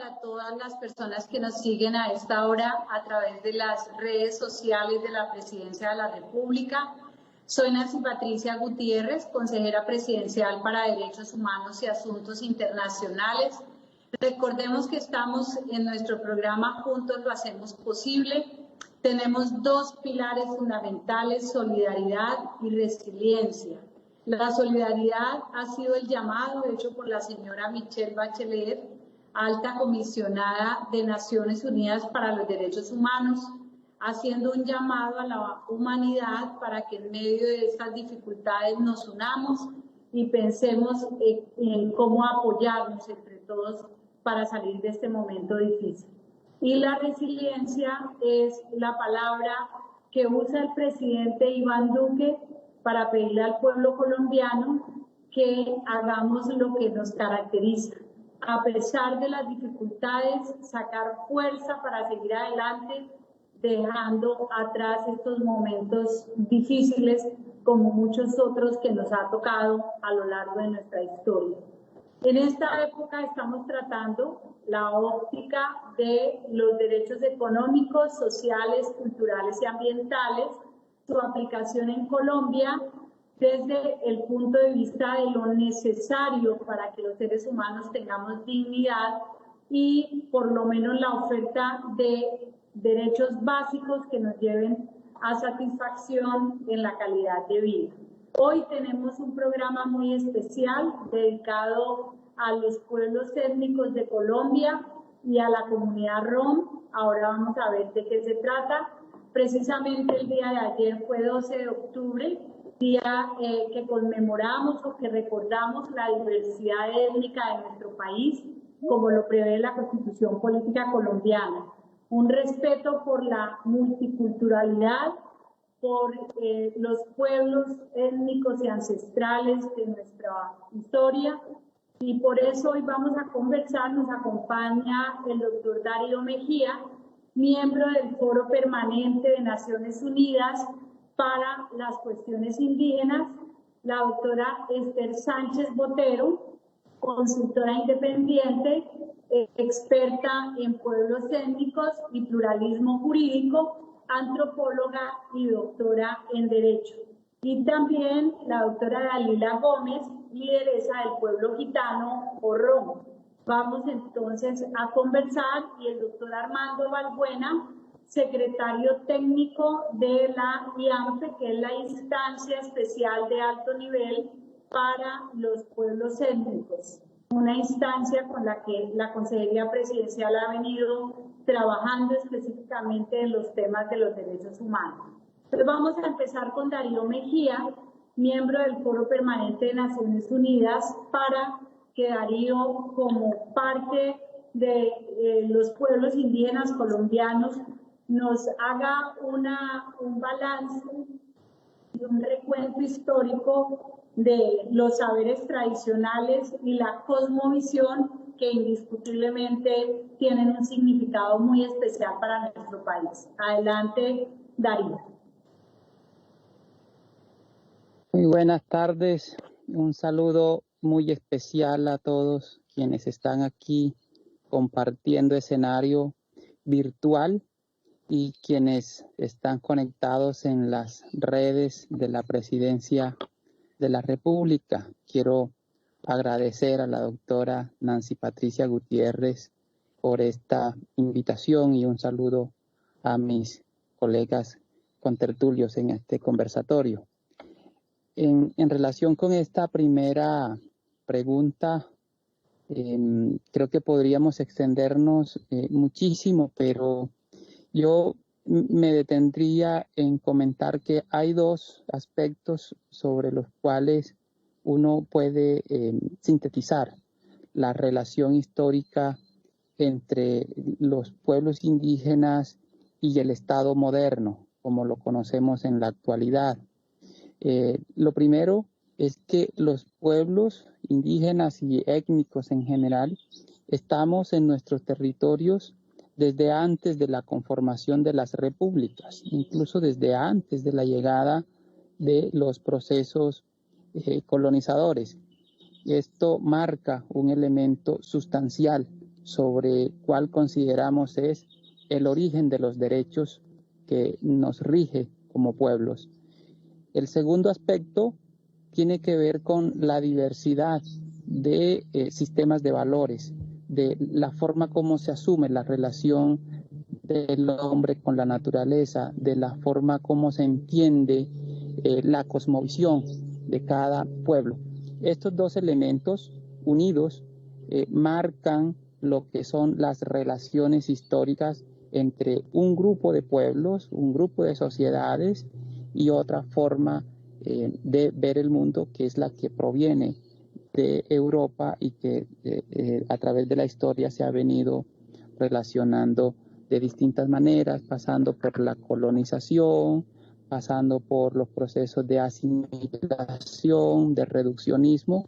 para todas las personas que nos siguen a esta hora a través de las redes sociales de la Presidencia de la República. Soy Nancy Patricia Gutiérrez, consejera presidencial para Derechos Humanos y Asuntos Internacionales. Recordemos que estamos en nuestro programa Juntos lo hacemos posible. Tenemos dos pilares fundamentales: solidaridad y resiliencia. La solidaridad ha sido el llamado hecho por la señora Michelle Bachelet, alta comisionada de Naciones Unidas para los Derechos Humanos, haciendo un llamado a la humanidad para que en medio de estas dificultades nos unamos y pensemos en cómo apoyarnos entre todos para salir de este momento difícil. Y la resiliencia es la palabra que usa el presidente Iván Duque para pedirle al pueblo colombiano que hagamos lo que nos caracteriza. A pesar de las dificultades, sacar fuerza para seguir adelante, dejando atrás estos momentos difíciles como muchos otros que nos ha tocado a lo largo de nuestra historia. En esta época estamos tratando la óptica de los derechos económicos, sociales, culturales y ambientales, su aplicación en Colombia desde el punto de vista de lo necesario para que los seres humanos tengamos dignidad y por lo menos la oferta de derechos básicos que nos lleven a satisfacción en la calidad de vida. Hoy tenemos un programa muy especial dedicado a los pueblos étnicos de Colombia y a la comunidad rom. Ahora vamos a ver de qué se trata. Precisamente el día de ayer fue 12 de octubre, día que conmemoramos o que recordamos la diversidad étnica de nuestro país, como lo prevé la Constitución Política Colombiana. Un respeto por la multiculturalidad, por los pueblos étnicos y ancestrales de nuestra historia, y por eso hoy vamos a conversar. Nos acompaña el doctor Darío Mejía, miembro del Foro Permanente de Naciones Unidas para las Cuestiones Indígenas, la doctora Esther Sánchez Botero, consultora independiente, experta en pueblos étnicos y pluralismo jurídico, antropóloga y doctora en Derecho. Y también la doctora Dalila Gómez, lideresa del pueblo gitano o rom. Vamos entonces a conversar, y el doctor Armando Balbuena, secretario técnico de la IANFE, que es la instancia especial de alto nivel para los pueblos étnicos, una instancia con la que la Consejería Presidencial ha venido trabajando específicamente en los temas de los derechos humanos. Entonces vamos a empezar con Darío Mejía, miembro del Foro Permanente de Naciones Unidas, para que Darío, como parte de los pueblos indígenas colombianos, nos haga un balance y un recuento histórico de los saberes tradicionales y la cosmovisión que indiscutiblemente tienen un significado muy especial para nuestro país. Adelante, Darío. Muy buenas tardes. Un saludo muy especial a todos quienes están aquí compartiendo escenario virtual y quienes están conectados en las redes de la Presidencia de la República. Quiero agradecer a la doctora Nancy Patricia Gutiérrez por esta invitación y un saludo a mis colegas contertulios en este conversatorio. En relación con esta primera pregunta, creo que podríamos extendernos muchísimo, pero yo me detendría en comentar que hay dos aspectos sobre los cuales uno puede sintetizar la relación histórica entre los pueblos indígenas y el Estado moderno, como lo conocemos en la actualidad. Lo primero es que los pueblos indígenas y étnicos en general estamos en nuestros territorios desde antes de la conformación de las repúblicas, incluso desde antes de la llegada de los procesos colonizadores. Esto marca un elemento sustancial sobre cuál consideramos es el origen de los derechos que nos rige como pueblos. El segundo aspecto tiene que ver con la diversidad de sistemas de valores, de la forma como se asume la relación del hombre con la naturaleza, de la forma como se entiende la cosmovisión de cada pueblo. Estos dos elementos unidos marcan lo que son las relaciones históricas entre un grupo de pueblos, un grupo de sociedades y otra forma de ver el mundo, que es la que proviene de Europa y que a través de la historia se ha venido relacionando de distintas maneras, pasando por la colonización, pasando por los procesos de asimilación, de reduccionismo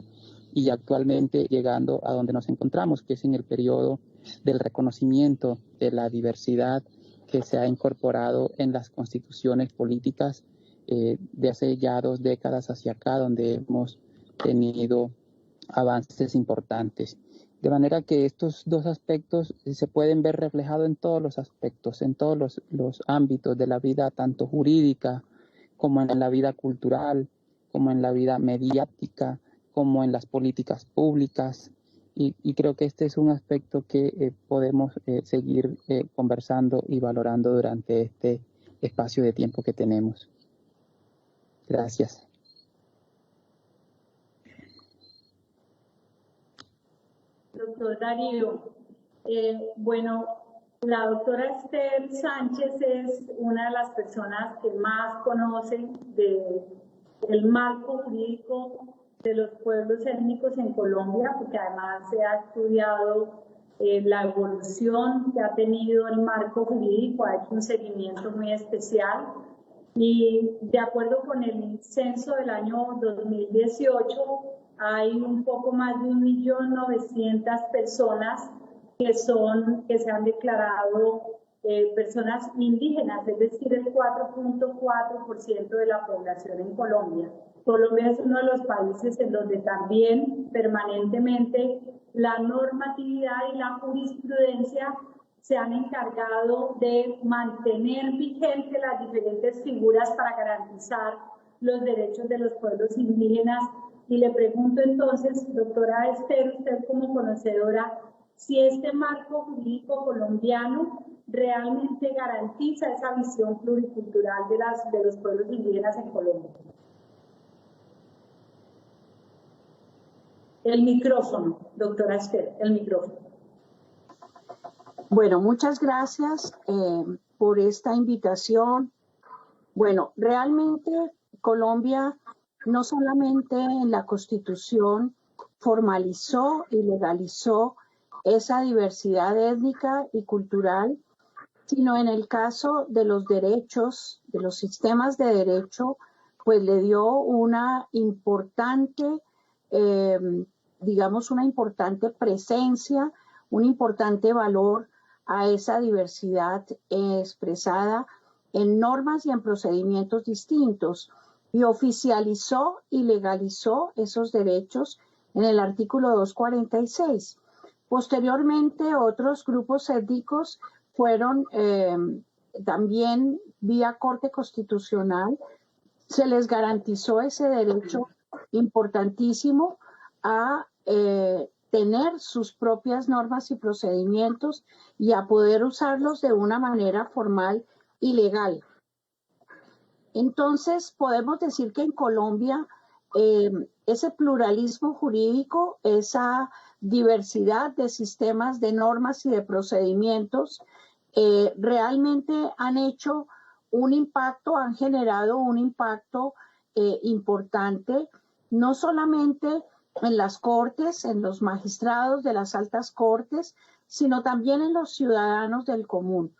y actualmente llegando a donde nos encontramos, que es en el periodo del reconocimiento de la diversidad que se ha incorporado en las constituciones políticas de hace ya 2 décadas hacia acá, donde hemos tenido avances importantes. De manera que estos dos aspectos se pueden ver reflejados en todos los aspectos, en todos los ámbitos de la vida, tanto jurídica como en la vida cultural, como en la vida mediática, como en las políticas públicas. Y creo que este es un aspecto que podemos seguir conversando y valorando durante este espacio de tiempo que tenemos. Gracias. Doctor Darío, bueno, la doctora Esther Sánchez es una de las personas que más conocen del marco jurídico de los pueblos étnicos en Colombia, porque además se ha estudiado la evolución que ha tenido el marco jurídico, ha hecho un seguimiento muy especial. Y de acuerdo con el censo del año 2018, hay un poco más de 1.900.000 personas que se han declarado personas indígenas, es decir, el 4.4% de la población en Colombia. Colombia es uno de los países en donde también permanentemente la normatividad y la jurisprudencia se han encargado de mantener vigentes las diferentes figuras para garantizar los derechos de los pueblos indígenas. Y le pregunto entonces, doctora Esther, usted como conocedora, si este marco jurídico colombiano realmente garantiza esa visión pluricultural de los pueblos indígenas en Colombia. El micrófono, doctora Esther, el micrófono. Bueno, muchas gracias por esta invitación. Bueno, realmente Colombia no solamente en la Constitución formalizó y legalizó esa diversidad étnica y cultural, sino en el caso de los derechos, de los sistemas de derecho, pues le dio una importante, digamos, una importante presencia, un importante valor a esa diversidad expresada en normas y en procedimientos distintos, y oficializó y legalizó esos derechos en el artículo 246. Posteriormente, otros grupos étnicos fueron también vía Corte Constitucional, se les garantizó ese derecho importantísimo a tener sus propias normas y procedimientos y a poder usarlos de una manera formal y legal. Entonces, podemos decir que en Colombia ese pluralismo jurídico, esa diversidad de sistemas, de normas y de procedimientos realmente han hecho un impacto, han generado un impacto importante, no solamente en las cortes, en los magistrados de las altas cortes, sino también en los ciudadanos del común.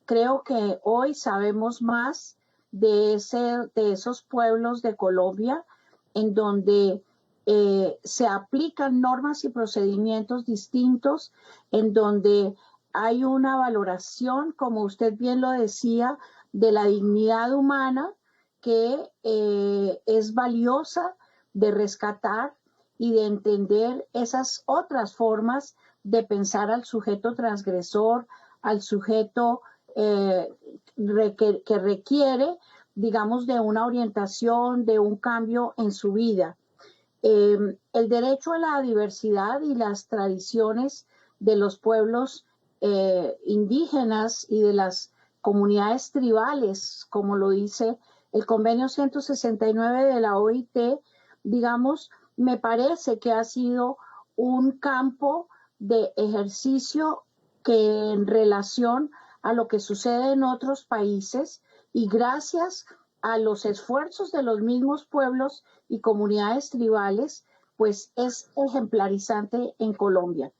Creo que hoy sabemos más de esos pueblos de Colombia en donde se aplican normas y procedimientos distintos, en donde hay una valoración, como usted bien lo decía, de la dignidad humana que es valiosa de rescatar y de entender esas otras formas de pensar al sujeto transgresor, al sujeto que requiere, digamos, de una orientación, de un cambio en su vida. El derecho a la diversidad y las tradiciones de los pueblos indígenas y de las comunidades tribales, como lo dice el convenio 169 de la OIT, digamos, me parece que ha sido un campo de ejercicio que en relación a lo que sucede en otros países y gracias a los esfuerzos de los mismos pueblos y comunidades tribales, pues es ejemplarizante en Colombia.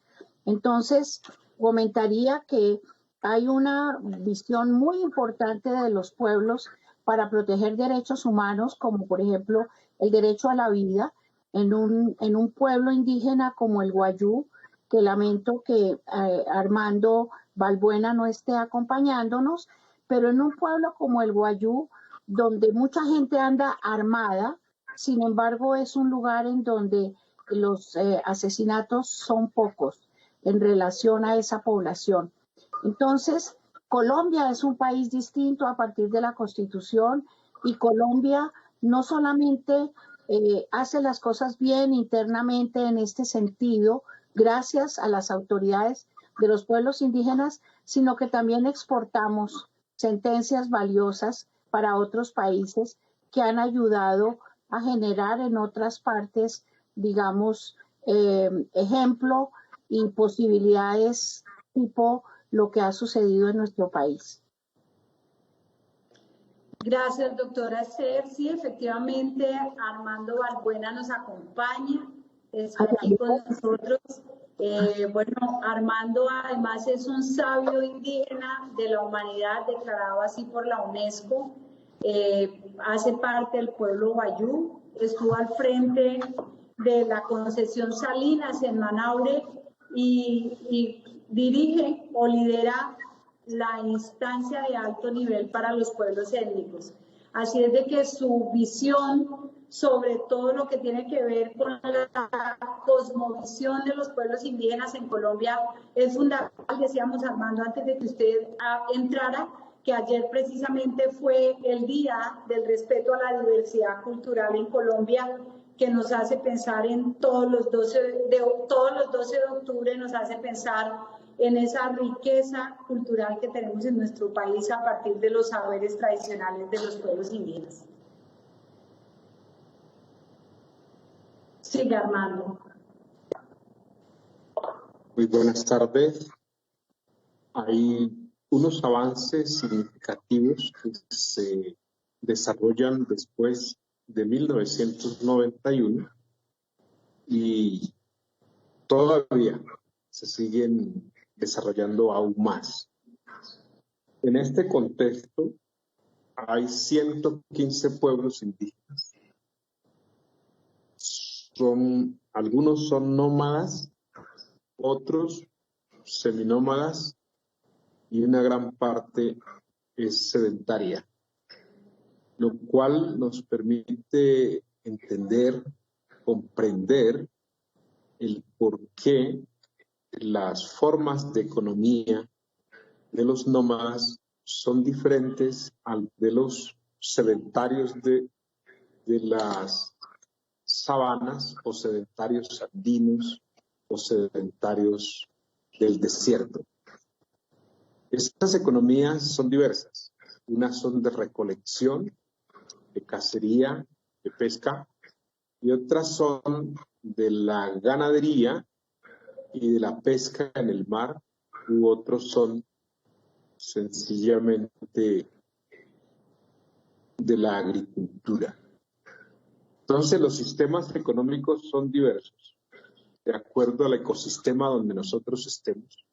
Entonces, comentaría que hay una visión muy importante de los pueblos para proteger derechos humanos, como por ejemplo el derecho a la vida, en un pueblo indígena como el Guayú, que lamento que Armando Balbuena no esté acompañándonos, pero en un pueblo como el Guayú, donde mucha gente anda armada, sin embargo es un lugar en donde los asesinatos son pocos en relación a esa población. Entonces, Colombia es un país distinto a partir de la Constitución y Colombia no solamente hace las cosas bien internamente en este sentido, gracias a las autoridades de los pueblos indígenas, sino que también exportamos sentencias valiosas para otros países que han ayudado a generar en otras partes, digamos, ejemplo y posibilidades tipo lo que ha sucedido en nuestro país. Gracias, doctora Esther. Sí, efectivamente, Armando Balbuena nos acompaña, está aquí con nosotros. Bueno, Armando además es un sabio indígena de la humanidad, declarado así por la UNESCO. Hace parte del pueblo Guayú, estuvo al frente de la concesión Salinas en Manaure y dirige o lidera la instancia de alto nivel para los pueblos étnicos. Así es de que su visión sobre todo lo que tiene que ver con la cosmovisión de los pueblos indígenas en Colombia es fundamental. Decíamos, Armando, antes de que usted entrara, que ayer precisamente fue el Día del Respeto a la Diversidad Cultural en Colombia, que nos hace pensar en todos los 12 de octubre, nos hace pensar en esa riqueza cultural que tenemos en nuestro país a partir de los saberes tradicionales de los pueblos indígenas. Sigue, Armando. Muy buenas tardes. Hay unos avances significativos que se desarrollan después de 1991 y todavía se siguen desarrollando aún más. En este contexto, hay 115 pueblos indígenas. Algunos son nómadas, otros seminómadas y una gran parte es sedentaria, lo cual nos permite entender, comprender el por qué las formas de economía de los nómadas son diferentes al de los sedentarios de las sabanas o sedentarios andinos o sedentarios del desierto. Estas economías son diversas. Unas son de recolección, de cacería, de pesca, y otras son de la ganadería y de la pesca en el mar, u otros son sencillamente de la agricultura. Entonces, los sistemas económicos son diversos, de acuerdo al ecosistema donde nosotros estemos.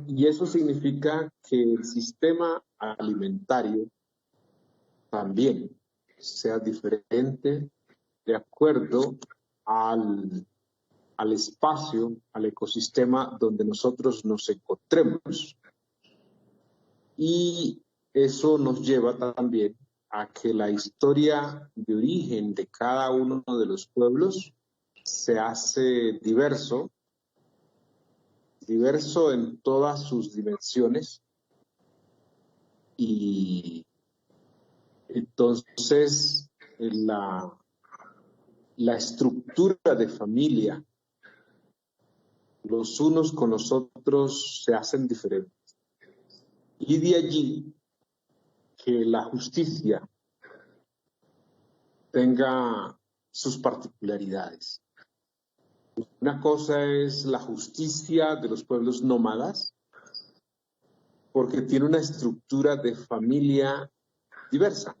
Y eso significa que el sistema alimentario también sea diferente de acuerdo al espacio, al ecosistema donde nosotros nos encontremos. Y eso nos lleva también a que la historia de origen de cada uno de los pueblos se hace diverso diverso en todas sus dimensiones, y entonces la estructura de familia, los unos con los otros se hacen diferentes. Y de allí que la justicia tenga sus particularidades. Una cosa es la justicia de los pueblos nómadas, porque tiene una estructura de familia diversa.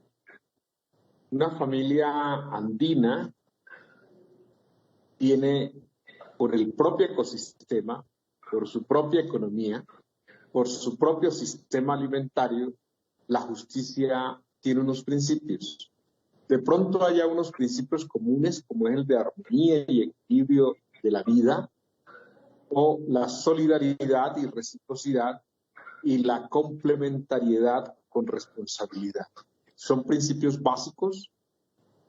Una familia andina tiene, por el propio ecosistema, por su propia economía, por su propio sistema alimentario, la justicia tiene unos principios. De pronto haya unos principios comunes, como es el de armonía y equilibrio de la vida, o la solidaridad y reciprocidad, y la complementariedad con responsabilidad. Son principios básicos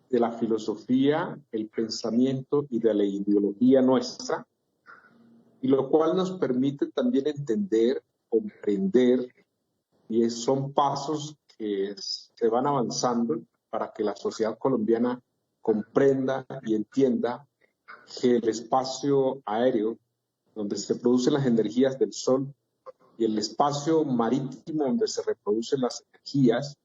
de la filosofía, el pensamiento y de la ideología nuestra, y lo cual nos permite también entender, comprender, y son pasos que se van avanzando para que la sociedad colombiana comprenda y entienda que el espacio aéreo, donde se producen las energías del sol, y el espacio marítimo, donde se reproducen las energías,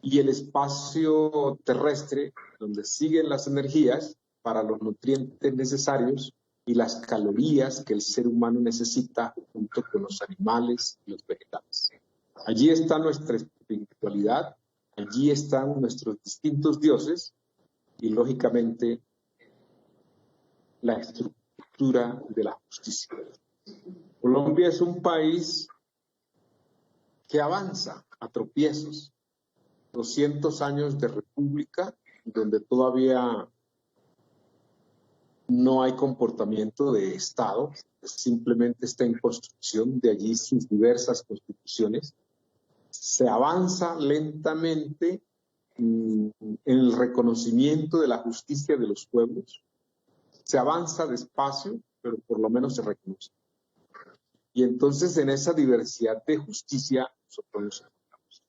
y el espacio terrestre, donde siguen las energías para los nutrientes necesarios y las calorías que el ser humano necesita junto con los animales y los vegetales. Allí está nuestra espiritualidad, allí están nuestros distintos dioses y, lógicamente, la estructura de la justicia. Colombia es un país que avanza a tropiezos. 200 años de república, donde todavía no hay comportamiento de Estado, simplemente está en construcción, de allí sus diversas constituciones. Se avanza lentamente en el reconocimiento de la justicia de los pueblos. Se avanza despacio, pero por lo menos se reconoce. Y entonces en esa diversidad de justicia nosotros nos encontramos.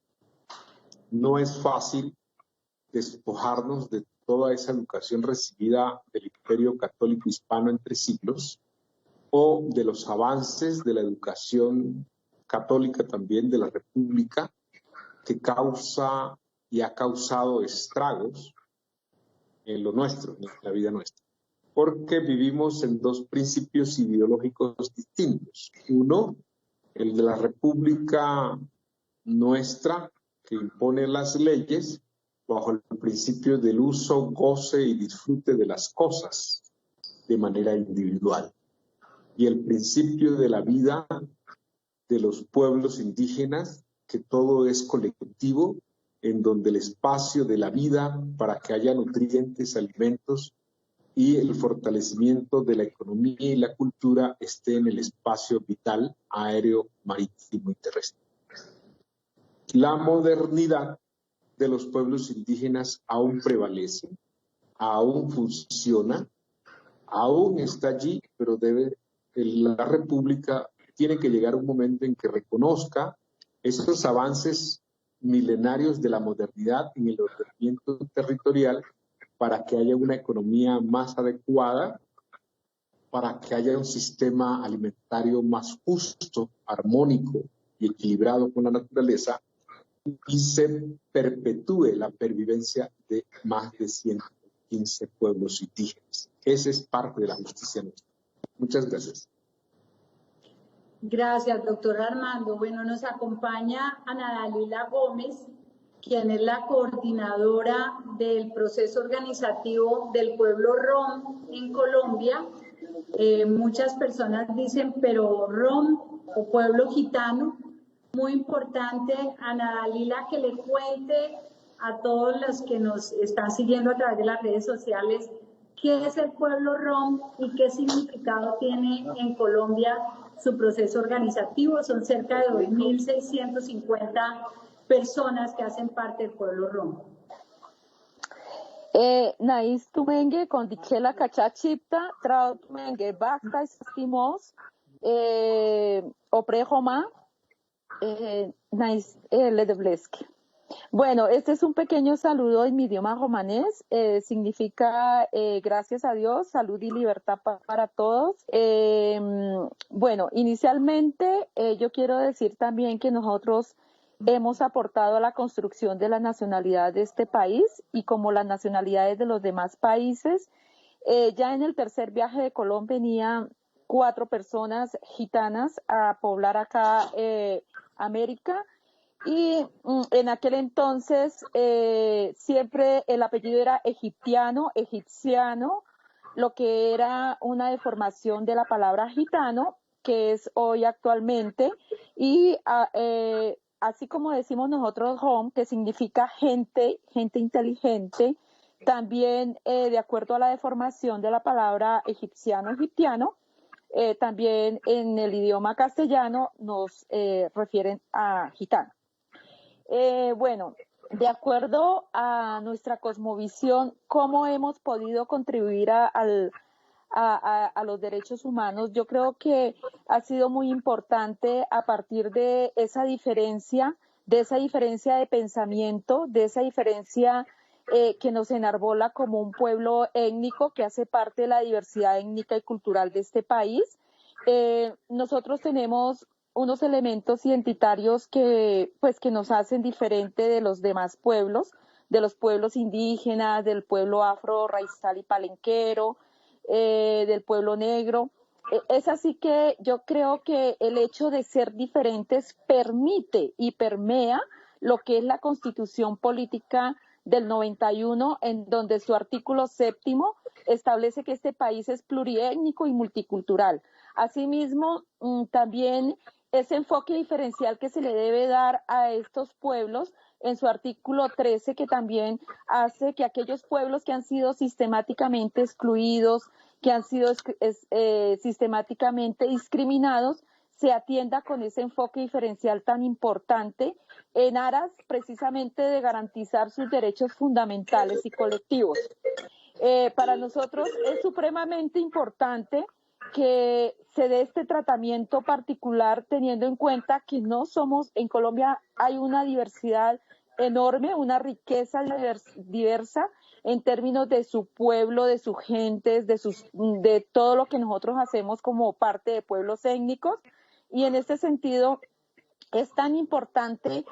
No es fácil despojarnos de toda esa educación recibida del Imperio Católico Hispano entre siglos, o de los avances de la educación católica también de la República, que causa y ha causado estragos en lo nuestro, en la vida nuestra. Porque vivimos en dos principios ideológicos distintos. Uno, el de la República nuestra, que impone las leyes bajo el principio del uso, goce y disfrute de las cosas de manera individual. Y el principio de la vida de los pueblos indígenas, que todo es colectivo, en donde el espacio de la vida para que haya nutrientes, alimentos y el fortalecimiento de la economía y la cultura esté en el espacio vital, aéreo, marítimo y terrestre. La modernidad de los pueblos indígenas aún prevalece, aún funciona, aún está allí, pero la República tiene que llegar a un momento en que reconozca esos avances milenarios de la modernidad en el ordenamiento territorial, para que haya una economía más adecuada, para que haya un sistema alimentario más justo, armónico y equilibrado con la naturaleza, y se perpetúe la pervivencia de más de 115 pueblos indígenas. Esa es parte de la justicia nuestra. Muchas gracias. Gracias, doctor Armando. Bueno, nos acompaña Ana Dalila Gómez, quien es la coordinadora del proceso organizativo del pueblo rom en Colombia. Muchas personas dicen, pero rom o pueblo gitano. Muy importante, Ana Dalila, que le cuente a todos los que nos están siguiendo a través de las redes sociales qué es el pueblo rom y qué significado tiene en Colombia su proceso organizativo. Son cerca de 2.650 personas que hacen parte del pueblo rom. Nais tumenge con dichela cachachipta, trao tumenge bacta estimos, Oprejoma, Ledebleski. Bueno, este es un pequeño saludo en mi idioma romanés, significa gracias a Dios, salud y libertad para todos. Bueno, inicialmente yo quiero decir también que nosotros hemos aportado a la construcción de la nacionalidad de este país y como las nacionalidades de los demás países. Ya en el tercer viaje de Colón venían 4 personas gitanas a poblar acá América. Y en aquel entonces siempre el apellido era egipciano, lo que era una deformación de la palabra gitano, que es hoy actualmente, y así como decimos nosotros home, que significa gente inteligente, también de acuerdo a la deformación de la palabra egipciano, también en el idioma castellano nos refieren a gitano. Bueno, de acuerdo a nuestra cosmovisión, ¿cómo hemos podido contribuir a los derechos humanos? Yo creo que ha sido muy importante a partir de esa diferencia de pensamiento, de esa diferencia que nos enarbola como un pueblo étnico que hace parte de la diversidad étnica y cultural de este país. Nosotros tenemos unos elementos identitarios que nos hacen diferente de los demás pueblos, de los pueblos indígenas, del pueblo afro, raizal y palenquero, del pueblo negro. Es así que yo creo que el hecho de ser diferentes permite y permea lo que es la Constitución Política del 91, en donde su artículo 7º establece que este país es pluriétnico y multicultural. Asimismo, también ese enfoque diferencial que se le debe dar a estos pueblos en su artículo 13, que también hace que aquellos pueblos que han sido sistemáticamente excluidos, que han sido sistemáticamente discriminados, se atienda con ese enfoque diferencial tan importante en aras precisamente de garantizar sus derechos fundamentales y colectivos. Para nosotros es supremamente importante que se dé este tratamiento particular teniendo en cuenta que no somos, en Colombia hay una diversidad enorme, una riqueza diversa en términos de su pueblo, de sus gentes, de todo lo que nosotros hacemos como parte de pueblos étnicos, y en este sentido es tan importante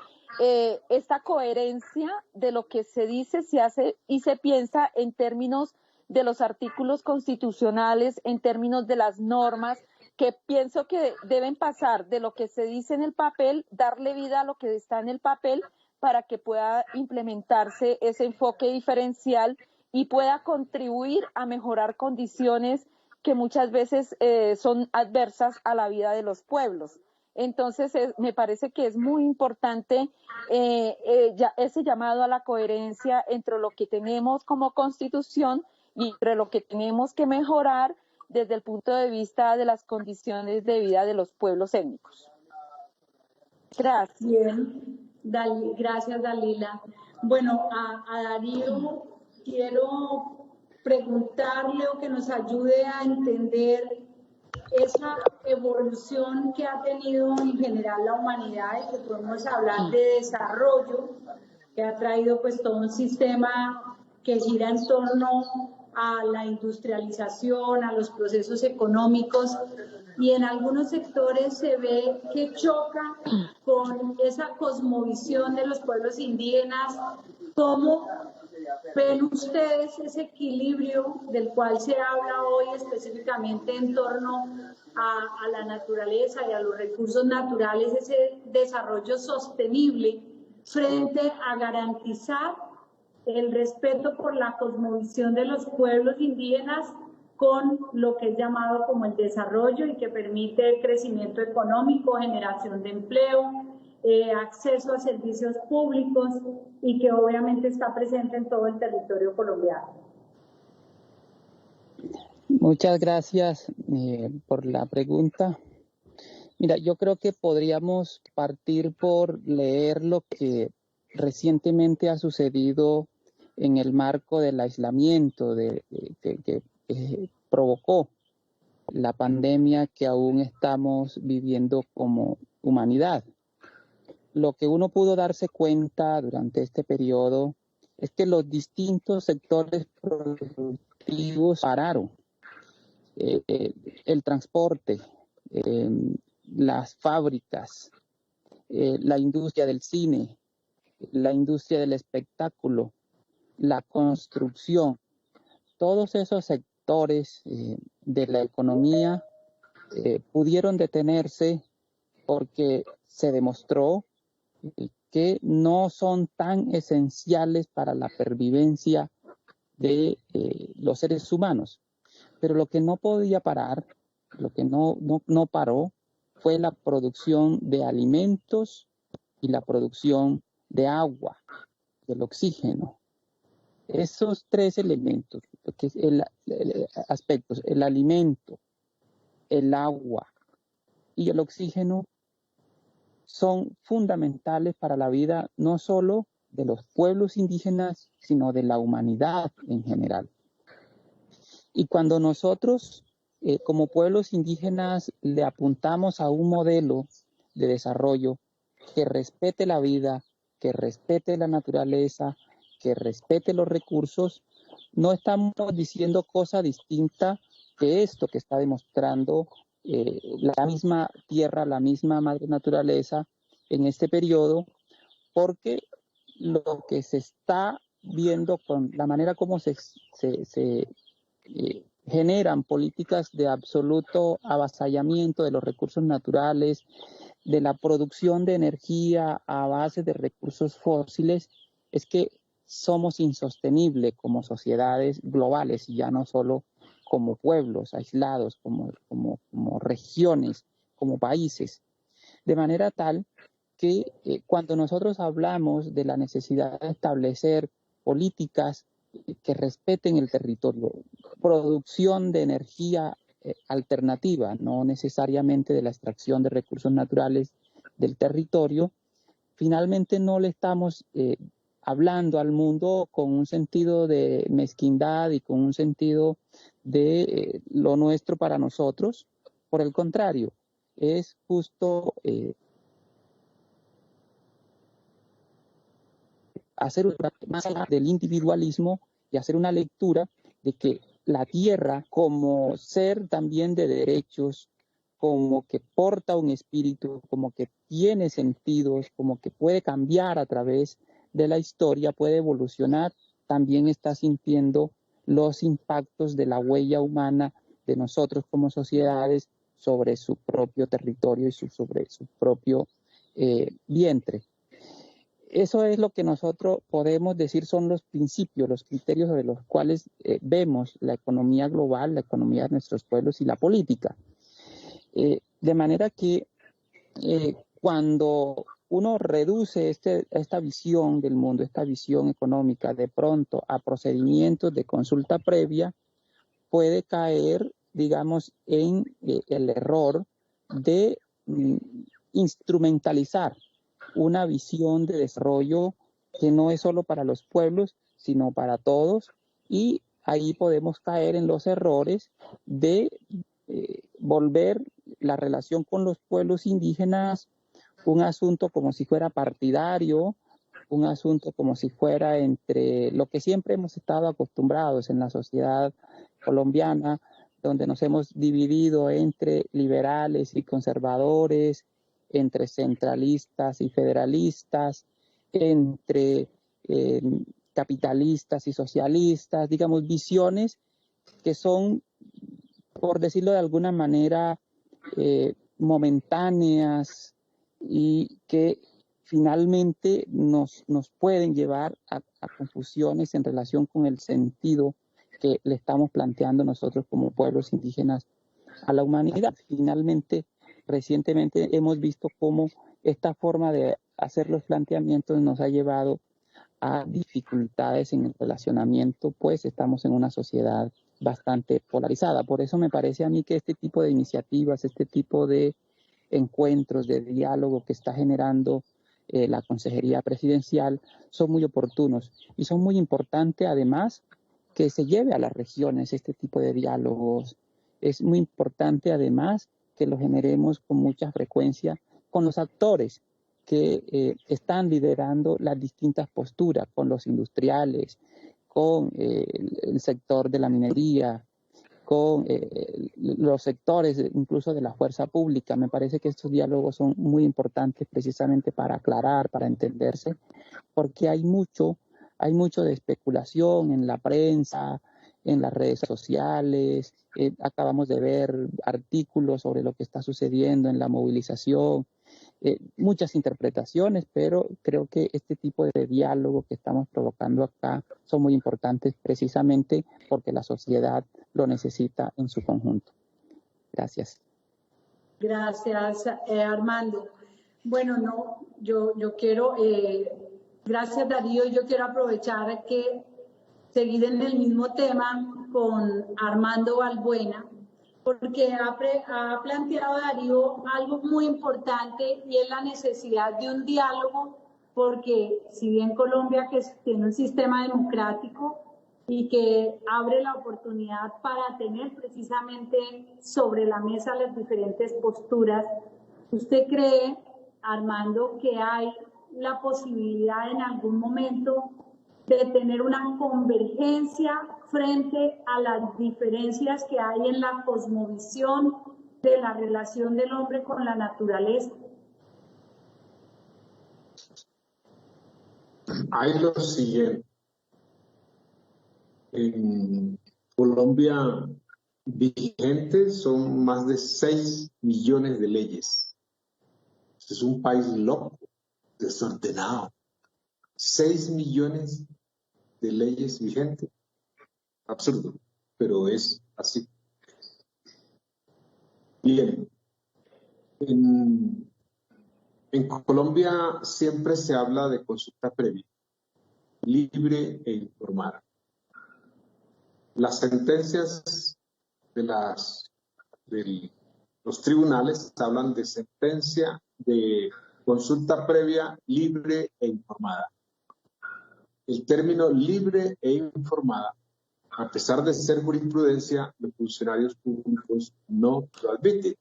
esta coherencia de lo que se dice, se hace y se piensa en términos de los artículos constitucionales, en términos de las normas, que pienso que deben pasar de lo que se dice en el papel, darle vida a lo que está en el papel para que pueda implementarse ese enfoque diferencial y pueda contribuir a mejorar condiciones que muchas veces son adversas a la vida de los pueblos. Entonces, me parece que es muy importante ese llamado a la coherencia entre lo que tenemos como Constitución y entre lo que tenemos que mejorar desde el punto de vista de las condiciones de vida de los pueblos étnicos. Gracias. Bien, gracias Dalila. Bueno, a Darío quiero preguntarle o que nos ayude a entender esa evolución que ha tenido en general la humanidad y que podemos hablar de desarrollo, que ha traído pues todo un sistema que gira en torno a la industrialización, a los procesos económicos, y en algunos sectores se ve que choca con esa cosmovisión de los pueblos indígenas. ¿Cómo ven ustedes ese equilibrio del cual se habla hoy específicamente en torno a la naturaleza y a los recursos naturales, ese desarrollo sostenible frente a garantizar el respeto por la cosmovisión de los pueblos indígenas con lo que es llamado como el desarrollo y que permite el crecimiento económico, generación de empleo, acceso a servicios públicos y que obviamente está presente en todo el territorio colombiano? Muchas gracias por la pregunta. Mira, yo creo que podríamos partir por leer lo que recientemente ha sucedido en el marco del aislamiento que provocó la pandemia que aún estamos viviendo como humanidad. Lo que uno pudo darse cuenta durante este periodo es que los distintos sectores productivos pararon. El transporte, las fábricas, la industria del cine, la industria del espectáculo, la construcción, todos esos sectores de la economía pudieron detenerse porque se demostró que no son tan esenciales para la pervivencia de los seres humanos. Pero lo que no podía parar, lo que no paró, fue la producción de alimentos y la producción de agua, del oxígeno. Esos tres elementos, que aspectos, el alimento, el agua y el oxígeno, son fundamentales para la vida no solo de los pueblos indígenas, sino de la humanidad en general. Y cuando nosotros, como pueblos indígenas, le apuntamos a un modelo de desarrollo que respete la vida, que respete la naturaleza, que respete los recursos, no estamos diciendo cosa distinta que esto que está demostrando la misma tierra, la misma madre naturaleza en este periodo, porque lo que se está viendo con la manera como se generan políticas de absoluto avasallamiento de los recursos naturales, de la producción de energía a base de recursos fósiles, es que somos insostenibles como sociedades globales y ya no solo como pueblos aislados, como regiones, como países. De manera tal que cuando nosotros hablamos de la necesidad de establecer políticas que respeten el territorio, producción de energía alternativa, no necesariamente de la extracción de recursos naturales del territorio, finalmente no le estamos hablando al mundo con un sentido de mezquindad y con un sentido de lo nuestro para nosotros. Por el contrario, es justo hacer más allá del individualismo y hacer una lectura de que la tierra como ser también de derechos, como que porta un espíritu, como que tiene sentidos, como que puede cambiar a través de la historia, puede evolucionar, también está sintiendo los impactos de la huella humana de nosotros como sociedades sobre su propio territorio y sobre su propio vientre. Eso es lo que nosotros podemos decir son los principios, los criterios sobre los cuales vemos la economía global, la economía de nuestros pueblos y la política. De manera que cuando uno reduce esta visión del mundo, esta visión económica de pronto a procedimientos de consulta previa, puede caer, digamos, en el error de instrumentalizar una visión de desarrollo que no es solo para los pueblos, sino para todos, y ahí podemos caer en los errores de volver la relación con los pueblos indígenas un asunto como si fuera partidario, un asunto como si fuera entre lo que siempre hemos estado acostumbrados en la sociedad colombiana, donde nos hemos dividido entre liberales y conservadores, entre centralistas y federalistas, entre capitalistas y socialistas, digamos, visiones que son, por decirlo de alguna manera, momentáneas y que finalmente nos pueden llevar a confusiones en relación con el sentido que le estamos planteando nosotros como pueblos indígenas a la humanidad. Finalmente, recientemente hemos visto cómo esta forma de hacer los planteamientos nos ha llevado a dificultades en el relacionamiento, pues estamos en una sociedad bastante polarizada. Por eso me parece a mí que este tipo de iniciativas, este tipo de encuentros, de diálogo que está generando la Consejería Presidencial son muy oportunos y son muy importantes además que se lleve a las regiones este tipo de diálogos Es muy importante además que lo generemos con mucha frecuencia con los actores que están liderando las distintas posturas, con los industriales, con el sector de la minería, con los sectores incluso de la fuerza pública. Me parece que estos diálogos son muy importantes precisamente para aclarar, para entenderse, porque hay mucho de especulación en la prensa, en las redes sociales. Acabamos de ver artículos sobre lo que está sucediendo en la movilización, muchas interpretaciones, pero creo que este tipo de diálogo que estamos provocando acá son muy importantes precisamente porque la sociedad lo necesita en su conjunto. Gracias. Gracias, Armando. Bueno, no, yo quiero, gracias Darío, yo quiero aprovechar que seguir en el mismo tema con Armando Balbuena, porque ha planteado Darío algo muy importante y es la necesidad de un diálogo, porque si bien Colombia que tiene un sistema democrático y que abre la oportunidad para tener precisamente sobre la mesa las diferentes posturas, ¿usted cree, Armando, que hay la posibilidad en algún momento de tener una convergencia frente a las diferencias que hay en la cosmovisión de la relación del hombre con la naturaleza? Hay lo siguiente. En Colombia vigentes son más de 6 millones de leyes. Este es un país loco, desordenado. 6 millones de leyes vigentes. Absurdo, pero es así. Bien. En Colombia siempre se habla de consulta previa, libre e informada. Las sentencias de los tribunales hablan de sentencia de consulta previa, libre e informada. El término libre e informada, a pesar de ser jurisprudencia, los funcionarios públicos no lo admiten.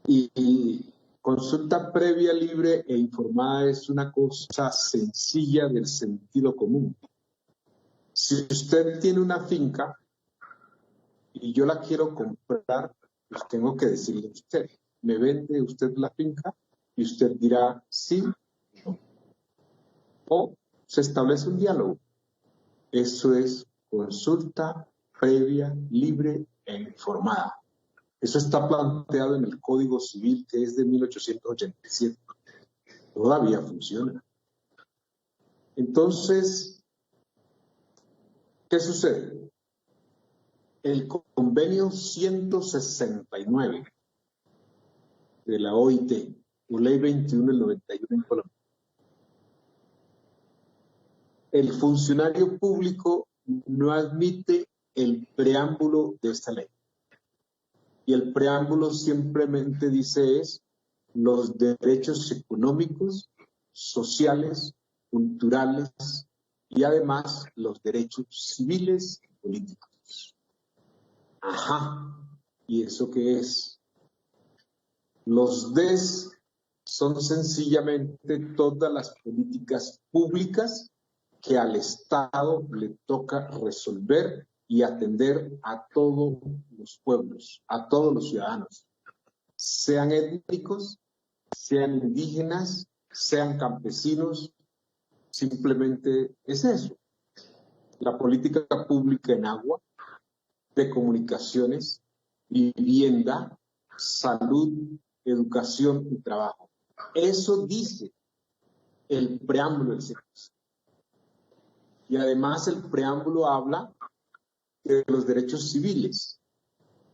Y consulta previa, libre e informada es una cosa sencilla del sentido común. Si usted tiene una finca y yo la quiero comprar, pues tengo que decirle a usted, ¿me vende usted la finca? Y usted dirá sí, no. O se establece un diálogo. Eso es consulta previa, libre e informada. Eso está planteado en el Código Civil, que es de 1887. Todavía funciona. Entonces, ¿qué sucede? El convenio 169 de la OIT, o Ley 21 del 91 en Colombia. El funcionario público no admite el preámbulo de esta ley. Y el preámbulo simplemente dice es los derechos económicos, sociales, culturales y además los derechos civiles y políticos. Ajá, ¿y eso qué es? Los DES son sencillamente todas las políticas públicas que al Estado le toca resolver y atender a todos los pueblos, a todos los ciudadanos, sean étnicos, sean indígenas, sean campesinos, simplemente es eso. La política pública en agua, de comunicaciones, vivienda, salud, educación y trabajo. Eso dice el preámbulo del CEPAS. Y además el preámbulo habla de los derechos civiles.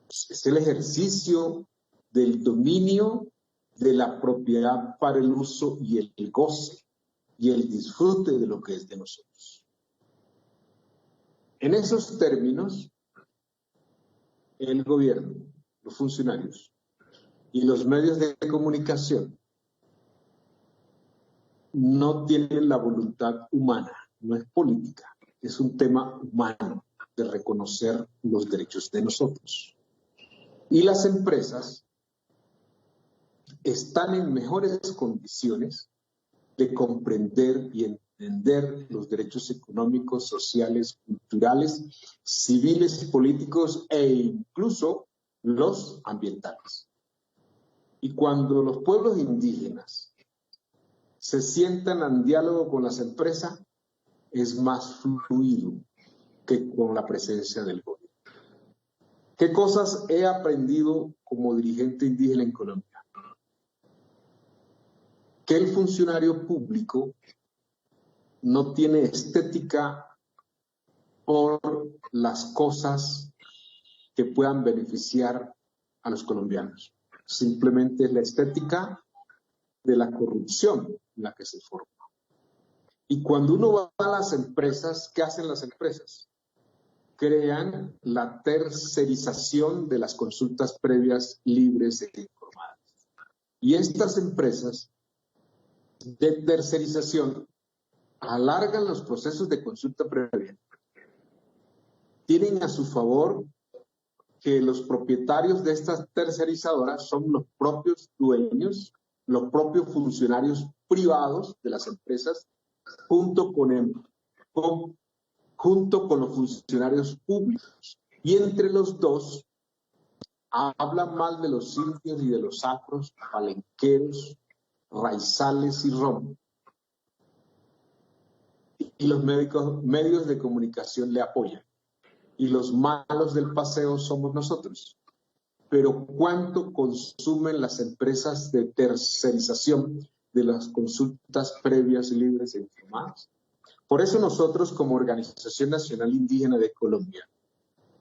Es el ejercicio del dominio de la propiedad para el uso y el goce y el disfrute de lo que es de nosotros. En esos términos, el gobierno, los funcionarios y los medios de comunicación no tienen la voluntad humana, no es política, es un tema humano. de reconocer los derechos de nosotros. Y las empresas están en mejores condiciones de comprender y entender los derechos económicos, sociales, culturales, civiles, políticos e incluso los ambientales. Y cuando los pueblos indígenas se sientan en diálogo con las empresas, es más fluido que con la presencia del gobierno. ¿Qué cosas he aprendido como dirigente indígena en Colombia? Que el funcionario público no tiene estética por las cosas que puedan beneficiar a los colombianos. Simplemente es la estética de la corrupción en la que se forma. Y cuando uno va a las empresas, ¿qué hacen las empresas? Crean la tercerización de las consultas previas libres e informadas. Y estas empresas de tercerización alargan los procesos de consulta previa. Tienen a su favor que los propietarios de estas tercerizadoras son los propios dueños, los propios funcionarios privados de las empresas, junto con los funcionarios públicos. Y entre los dos hablan mal de los indios y de los afros, palenqueros, raizales y rom. Y los medios de comunicación le apoyan. Y los malos del paseo somos nosotros. Pero ¿cuánto consumen las empresas de tercerización de las consultas previas, libres e informadas? Por eso nosotros, como Organización Nacional Indígena de Colombia,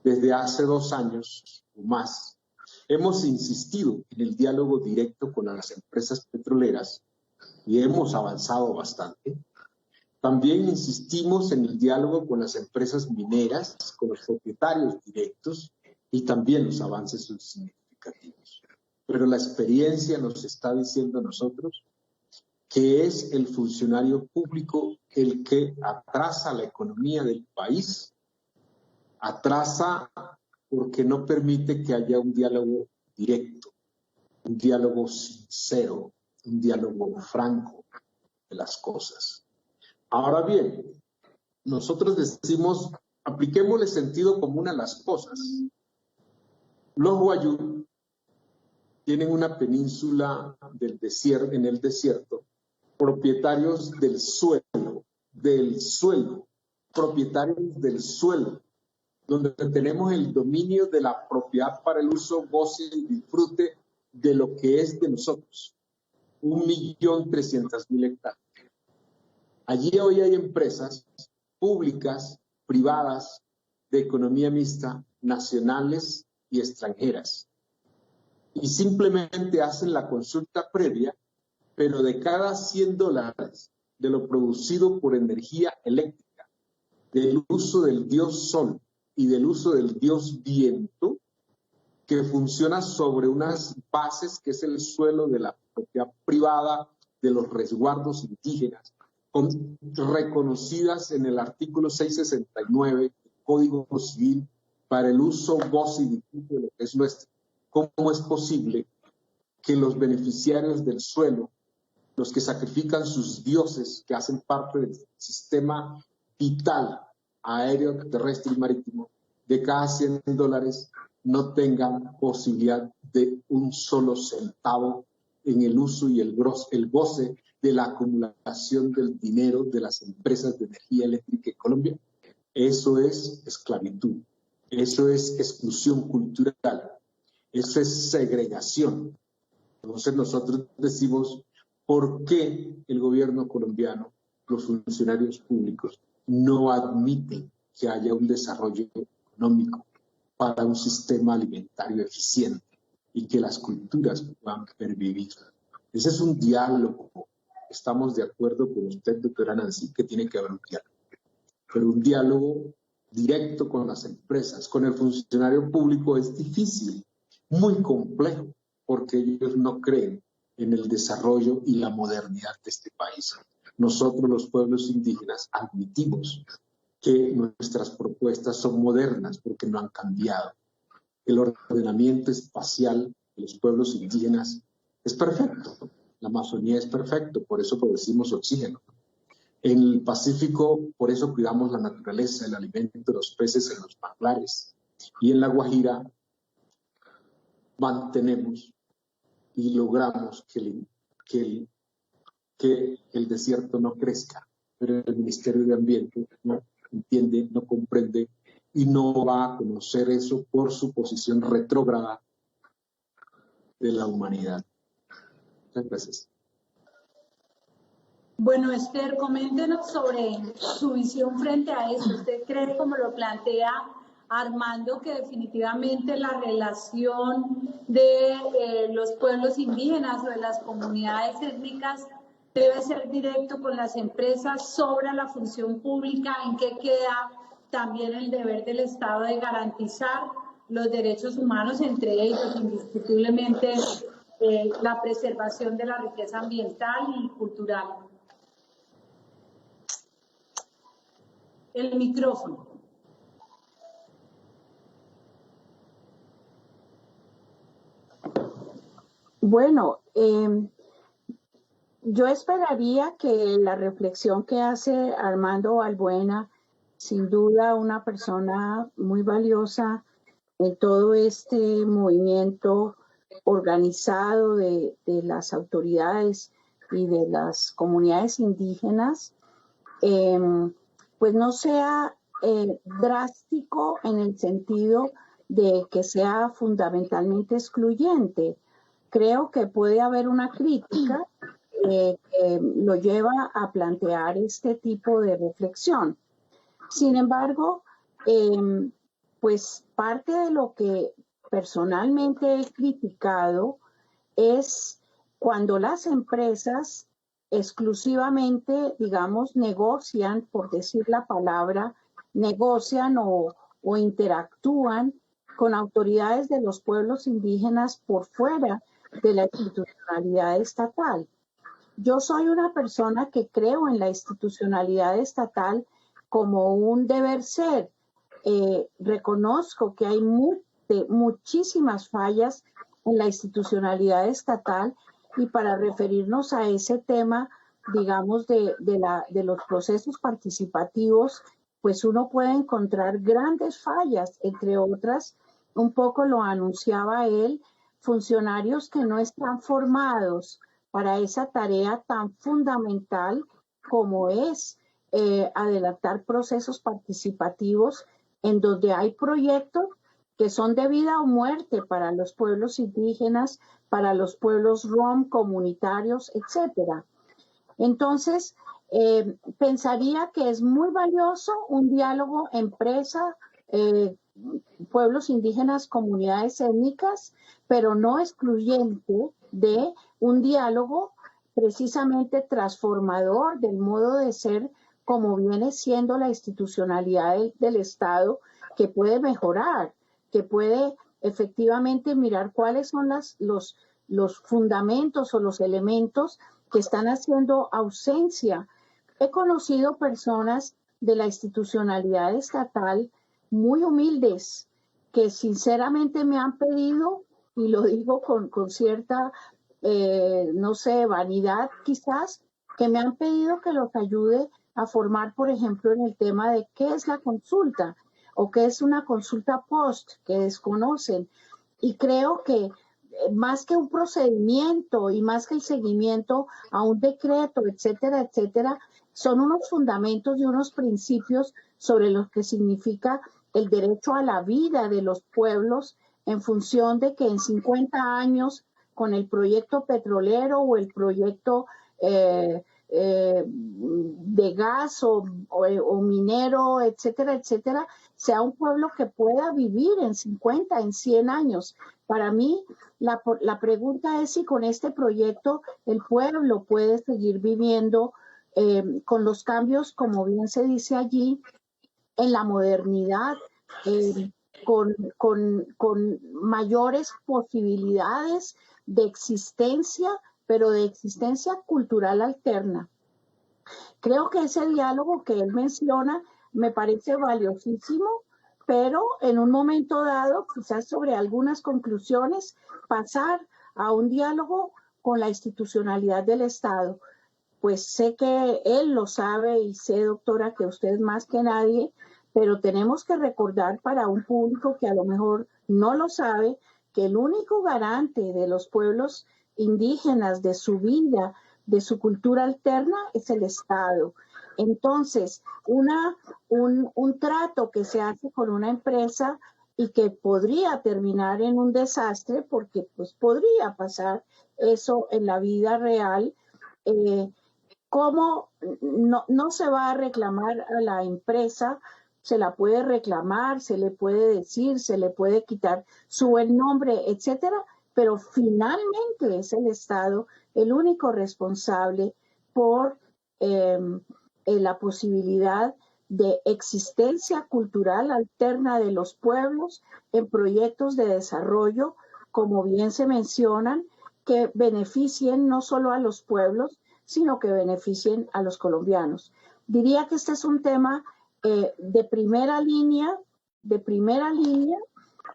desde hace 2 años o más, hemos insistido en el diálogo directo con las empresas petroleras y hemos avanzado bastante. También insistimos en el diálogo con las empresas mineras, con los propietarios directos, y también los avances son significativos. Pero la experiencia nos está diciendo a nosotros que es el funcionario público el que atrasa la economía del país, atrasa porque no permite que haya un diálogo directo, un diálogo sincero, un diálogo franco de las cosas. Ahora bien, nosotros decimos, apliquémosle sentido común a las cosas. Los Wayuu tienen una península del desierto, en el desierto, propietarios del suelo, propietarios del suelo, donde tenemos el dominio de la propiedad para el uso, goce y disfrute de lo que es de nosotros. 1.300.000 hectáreas. Allí hoy hay empresas públicas, privadas, de economía mixta, nacionales y extranjeras. Y simplemente hacen la consulta previa, pero de cada $100 de lo producido por energía eléctrica, del uso del dios sol y del uso del dios viento, que funciona sobre unas bases que es el suelo de la propiedad privada, de los resguardos indígenas, reconocidas en el artículo 669 del Código Civil para el uso, goce y disfrute de lo que es nuestro. ¿Cómo es posible que los beneficiarios del suelo, los que sacrifican sus dioses, que hacen parte del sistema vital aéreo, terrestre y marítimo, de cada $100 no tengan posibilidad de un solo centavo en el uso y el goce de la acumulación del dinero de las empresas de energía eléctrica en Colombia? Eso es esclavitud, eso es exclusión cultural, eso es segregación. Entonces nosotros decimos, ¿por qué el gobierno colombiano, los funcionarios públicos, no admiten que haya un desarrollo económico para un sistema alimentario eficiente y que las culturas puedan pervivir? Ese es un diálogo. Estamos de acuerdo con usted, doctora Nancy, que tiene que haber un diálogo. Pero un diálogo directo con las empresas, con el funcionario público es difícil, muy complejo, porque ellos no creen en el desarrollo y la modernidad de este país. Nosotros, los pueblos indígenas, admitimos que nuestras propuestas son modernas porque no han cambiado. El ordenamiento espacial de los pueblos indígenas es perfecto. La Amazonía es perfecto, por eso producimos oxígeno. En el Pacífico, por eso cuidamos la naturaleza, el alimento de los peces en los manglares. Y en La Guajira mantenemos y logramos que el desierto no crezca. Pero el Ministerio de Ambiente no entiende, no comprende y no va a conocer eso por su posición retrógrada de la humanidad. Muchas gracias. Bueno, Esther, coméntenos sobre su visión frente a eso. ¿Usted cree, como lo plantea Armando, que definitivamente la relación de los pueblos indígenas o de las comunidades étnicas debe ser directo con las empresas, sobra la función pública? ¿En qué queda también el deber del Estado de garantizar los derechos humanos, entre ellos indiscutiblemente la preservación de la riqueza ambiental y cultural? El micrófono. Bueno, yo esperaría que la reflexión que hace Armando Balbuena, sin duda una persona muy valiosa en todo este movimiento organizado de las autoridades y de las comunidades indígenas, pues no sea drástico en el sentido de que sea fundamentalmente excluyente. Creo que puede haber una crítica que lo lleva a plantear este tipo de reflexión. Sin embargo, pues parte de lo que personalmente he criticado es cuando las empresas exclusivamente, digamos, negocian, por decir la palabra, negocian o interactúan con autoridades de los pueblos indígenas por fuera de la institucionalidad estatal. Yo soy una persona que creo en la institucionalidad estatal como un deber ser. Reconozco que hay muchísimas fallas en la institucionalidad estatal, y para referirnos a ese tema, digamos, de los procesos participativos, pues uno puede encontrar grandes fallas, entre otras, un poco lo anunciaba él, funcionarios que no están formados para esa tarea tan fundamental como es adelantar procesos participativos en donde hay proyectos que son de vida o muerte para los pueblos indígenas, para los pueblos rom, comunitarios, etcétera. Entonces, pensaría que es muy valioso un diálogo empresa, pueblos indígenas, comunidades étnicas, pero no excluyente de un diálogo precisamente transformador del modo de ser como viene siendo la institucionalidad del Estado, que puede mejorar, que puede efectivamente mirar cuáles son los fundamentos o los elementos que están haciendo ausencia. He conocido personas de la institucionalidad estatal muy humildes que sinceramente me han pedido, y lo digo con cierta, no sé, vanidad quizás, que me han pedido que los ayude a formar, por ejemplo, en el tema de qué es la consulta o qué es una consulta post, que desconocen. Y creo que más que un procedimiento y más que el seguimiento a un decreto, etcétera, etcétera, son unos fundamentos y unos principios sobre los que significa el derecho a la vida de los pueblos, en función de que en 50 años, con el proyecto petrolero o el proyecto de gas o minero, etcétera, etcétera, sea un pueblo que pueda vivir en 50, en 100 años. Para mí, la pregunta es si con este proyecto el pueblo puede seguir viviendo con los cambios, como bien se dice allí, en la modernidad, con mayores posibilidades de existencia, pero de existencia cultural alterna. Creo que ese diálogo que él menciona me parece valiosísimo, pero en un momento dado, quizás sobre algunas conclusiones, pasar a un diálogo con la institucionalidad del Estado. Pues sé que él lo sabe y sé, doctora, que usted más que nadie, pero tenemos que recordar para un público que a lo mejor no lo sabe, que el único garante de los pueblos indígenas, de su vida, de su cultura alterna, es el Estado. Entonces, un trato que se hace con una empresa y que podría terminar en un desastre, porque pues podría pasar eso en la vida real, ¿cómo no se va a reclamar a la empresa? Se la puede reclamar, se le puede decir, se le puede quitar su buen nombre, etcétera, pero finalmente es el Estado el único responsable por la posibilidad de existencia cultural alterna de los pueblos en proyectos de desarrollo, como bien se mencionan, que beneficien no solo a los pueblos, sino que beneficien a los colombianos. Diría que este es un tema de primera línea,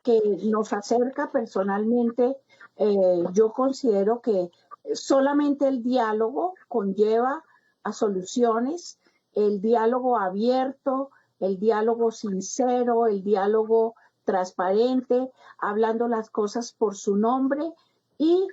que nos acerca personalmente. Yo considero que solamente el diálogo conlleva a soluciones, el diálogo abierto, el diálogo sincero, el diálogo transparente, hablando las cosas por su nombre y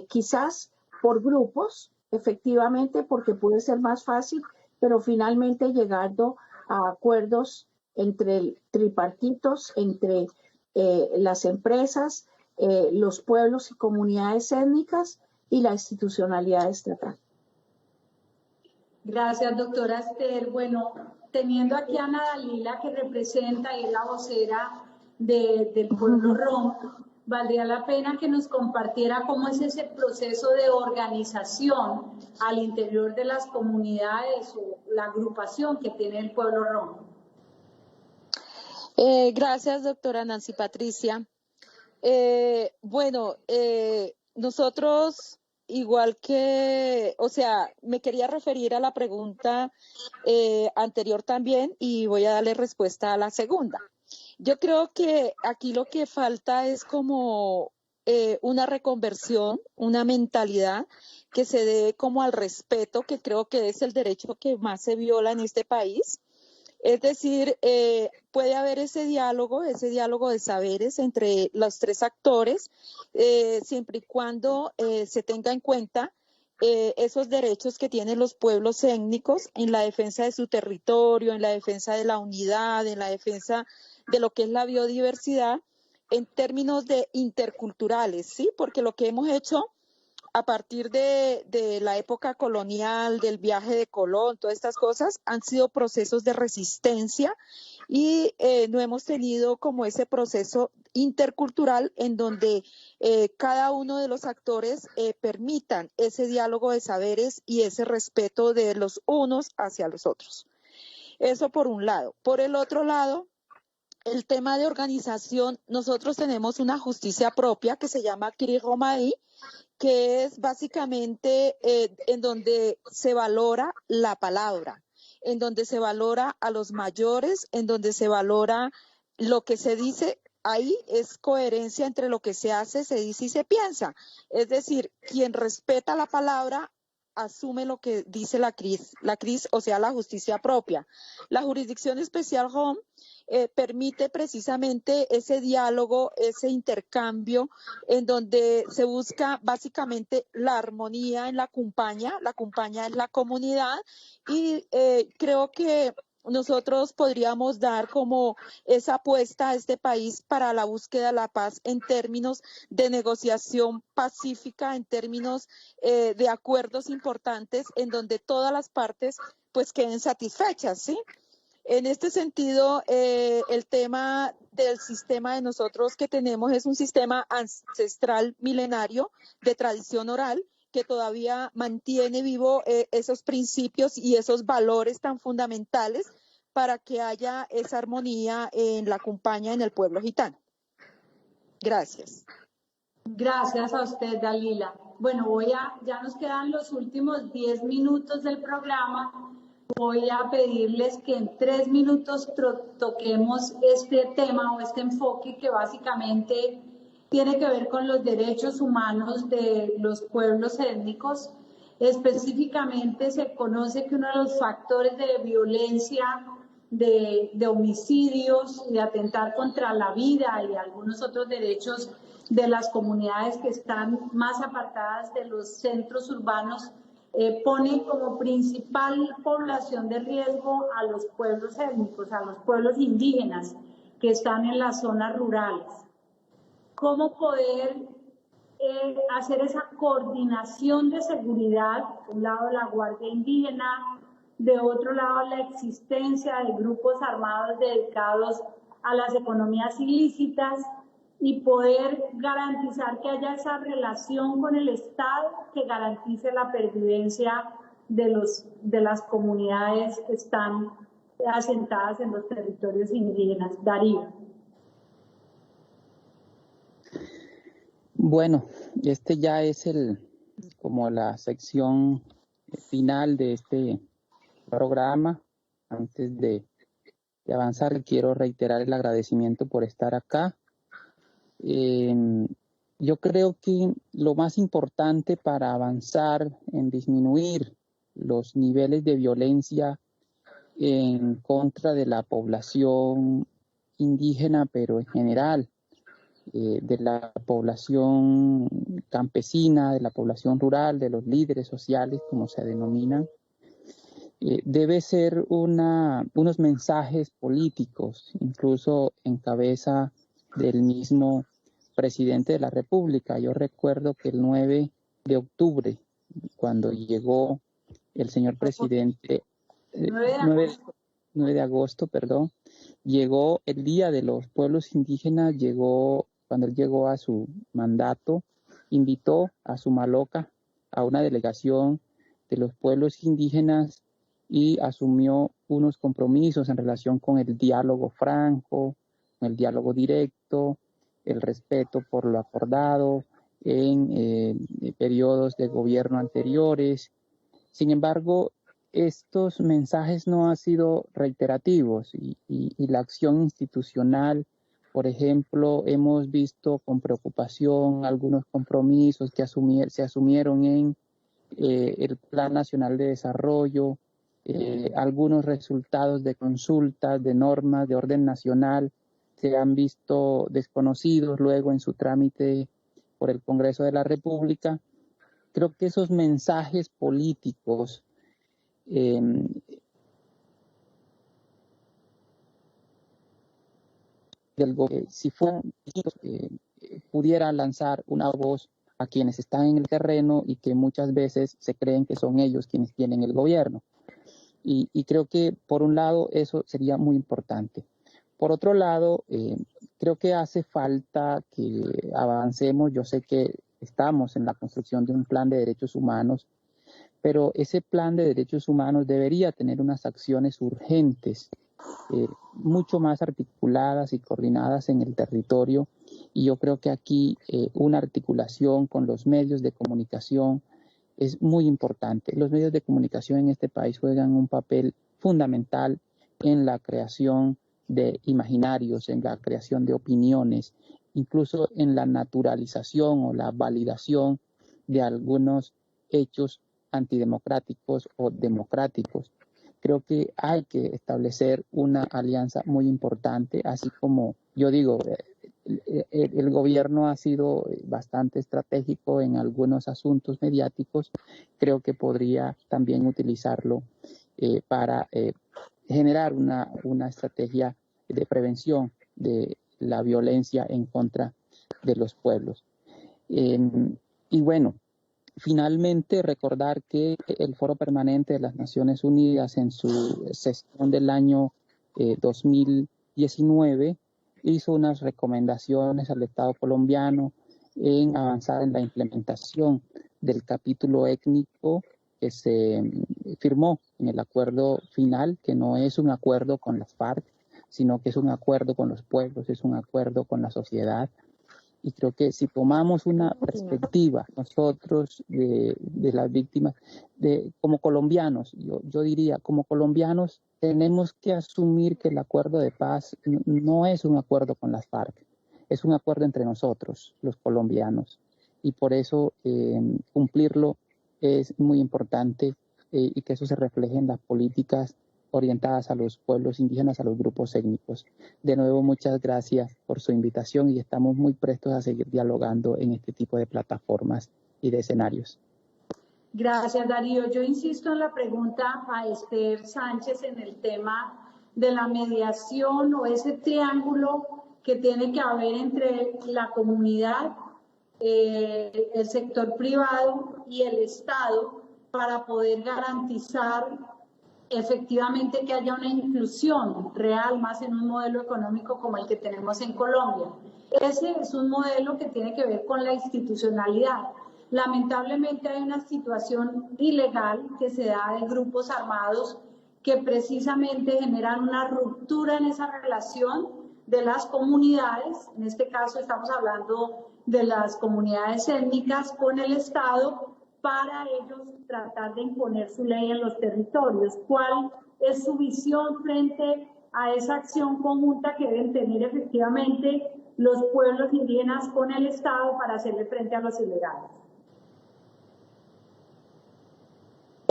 quizás por grupos, efectivamente, porque puede ser más fácil, pero finalmente llegando a acuerdos entre tripartitos, entre las empresas, los pueblos y comunidades étnicas y la institucionalidad estatal. Gracias, doctora Esther. Bueno, teniendo aquí a Ana Dalila, que representa y es la vocera del pueblo rom, valdría la pena que nos compartiera cómo es ese proceso de organización al interior de las comunidades o la agrupación que tiene el pueblo rom. Gracias, doctora Nancy Patricia. Nosotros, igual que, o sea, me quería referir a la pregunta anterior también y voy a darle respuesta a la segunda. Yo creo que aquí lo que falta es como una reconversión, una mentalidad que se dé como al respeto, que creo que es el derecho que más se viola en este país. Es decir, puede haber ese diálogo de saberes entre los tres actores, siempre y cuando se tenga en cuenta esos derechos que tienen los pueblos étnicos en la defensa de su territorio, en la defensa de la unidad, en la defensa de lo que es la biodiversidad, en términos de interculturales, ¿sí? Porque lo que hemos hecho a partir de la época colonial, del viaje de Colón, todas estas cosas han sido procesos de resistencia y no hemos tenido como ese proceso intercultural en donde cada uno de los actores permitan ese diálogo de saberes y ese respeto de los unos hacia los otros. Eso por un lado. Por el otro lado, el tema de organización, nosotros tenemos una justicia propia que se llama Kiri Romaí, que es básicamente en donde se valora la palabra, en donde se valora a los mayores, en donde se valora lo que se dice. Ahí es coherencia entre lo que se hace, se dice y se piensa. Es decir, quien respeta la palabra asume lo que dice la CRIS, o sea, la justicia propia. La Jurisdicción Especial ROM permite precisamente ese diálogo, ese intercambio, en donde se busca básicamente la armonía en la cumpaña es la comunidad, y creo que nosotros podríamos dar como esa apuesta a este país para la búsqueda de la paz en términos de negociación pacífica, en términos de acuerdos importantes en donde todas las partes pues queden satisfechas, ¿sí? En este sentido, el tema del sistema de nosotros que tenemos es un sistema ancestral milenario de tradición oral que todavía mantiene vivo esos principios y esos valores tan fundamentales para que haya esa armonía en la cumpaña en el pueblo gitano. Gracias. Gracias a usted, Dalila. Bueno, ya nos quedan los últimos 10 minutos del programa. voy a pedirles que en 3 minutos toquemos este tema o este enfoque que básicamente tiene que ver con los derechos humanos de los pueblos étnicos. Específicamente se conoce que uno de los factores de violencia, de homicidios, de atentar contra la vida y algunos otros derechos de las comunidades que están más apartadas de los centros urbanos, pone como principal población de riesgo a los pueblos étnicos, a los pueblos indígenas que están en las zonas rurales. ¿Cómo poder hacer esa coordinación de seguridad? De un lado la Guardia Indígena, de otro lado la existencia de grupos armados dedicados a las economías ilícitas, y poder garantizar que haya esa relación con el Estado que garantice la pervivencia de las comunidades que están asentadas en los territorios indígenas. Darío. Bueno, este ya es como la sección final de este programa. Antes de avanzar, quiero reiterar el agradecimiento por estar acá. Yo creo que lo más importante para avanzar en disminuir los niveles de violencia en contra de la población indígena, pero en general, de la población campesina, de la población rural, de los líderes sociales, como se denominan, debe ser unos mensajes políticos, incluso en cabeza del mismo presidente de la República. Yo recuerdo que el 9 de octubre, cuando llegó el señor presidente, 9 de agosto, perdón, llegó el Día de los Pueblos Indígenas, cuando él llegó a su mandato, invitó a Sumaloca a una delegación de los pueblos indígenas y asumió unos compromisos en relación con el diálogo franco, el diálogo directo, el respeto por lo acordado en periodos de gobierno anteriores. Sin embargo, estos mensajes no han sido reiterativos y la acción institucional, por ejemplo, hemos visto con preocupación algunos compromisos que se asumieron en el Plan Nacional de Desarrollo, algunos resultados de consultas, de normas de orden nacional se han visto desconocidos luego en su trámite por el Congreso de la República. Creo que esos mensajes políticos si pudiera lanzar una voz a quienes están en el terreno y que muchas veces se creen que son ellos quienes tienen el gobierno. Y creo que por un lado eso sería muy importante. Por otro lado, creo que hace falta que avancemos. Yo sé que estamos en la construcción de un plan de derechos humanos, pero ese plan de derechos humanos debería tener unas acciones urgentes, mucho más articuladas y coordinadas en el territorio. Y yo creo que aquí una articulación con los medios de comunicación es muy importante. Los medios de comunicación en este país juegan un papel fundamental en la creación de imaginarios, en la creación de opiniones, incluso en la naturalización o la validación de algunos hechos antidemocráticos o democráticos. Creo que hay que establecer una alianza muy importante, así como yo digo, el gobierno ha sido bastante estratégico en algunos asuntos mediáticos. Creo que podría también utilizarlo para generar una estrategia de prevención de la violencia en contra de los pueblos. Y bueno, finalmente recordar que el Foro Permanente de las Naciones Unidas en su sesión del año 2019 hizo unas recomendaciones al Estado colombiano en avanzar en la implementación del capítulo étnico que se firmó en el acuerdo final, que no es un acuerdo con las FARC, sino que es un acuerdo con los pueblos, es un acuerdo con la sociedad. Y creo que si tomamos una perspectiva nosotros de las víctimas, como colombianos, yo diría, como colombianos tenemos que asumir que el acuerdo de paz no es un acuerdo con las FARC, es un acuerdo entre nosotros, los colombianos. Y por eso cumplirlo es muy importante y que eso se refleje en las políticas orientadas a los pueblos indígenas, a los grupos étnicos. De nuevo, muchas gracias por su invitación y estamos muy prestos a seguir dialogando en este tipo de plataformas y de escenarios. Gracias, Darío. Yo insisto en la pregunta a Esther Sánchez en el tema de la mediación o ese triángulo que tiene que haber entre la comunidad, el sector privado y el Estado para poder garantizar efectivamente que haya una inclusión real más en un modelo económico como el que tenemos en Colombia. Ese es un modelo que tiene que ver con la institucionalidad. Lamentablemente hay una situación ilegal que se da de grupos armados que precisamente generan una ruptura en esa relación de las comunidades, en este caso estamos hablando de las comunidades étnicas con el Estado, para ellos tratar de imponer su ley en los territorios. ¿Cuál es su visión frente a esa acción conjunta que deben tener efectivamente los pueblos indígenas con el Estado para hacerle frente a los ilegales?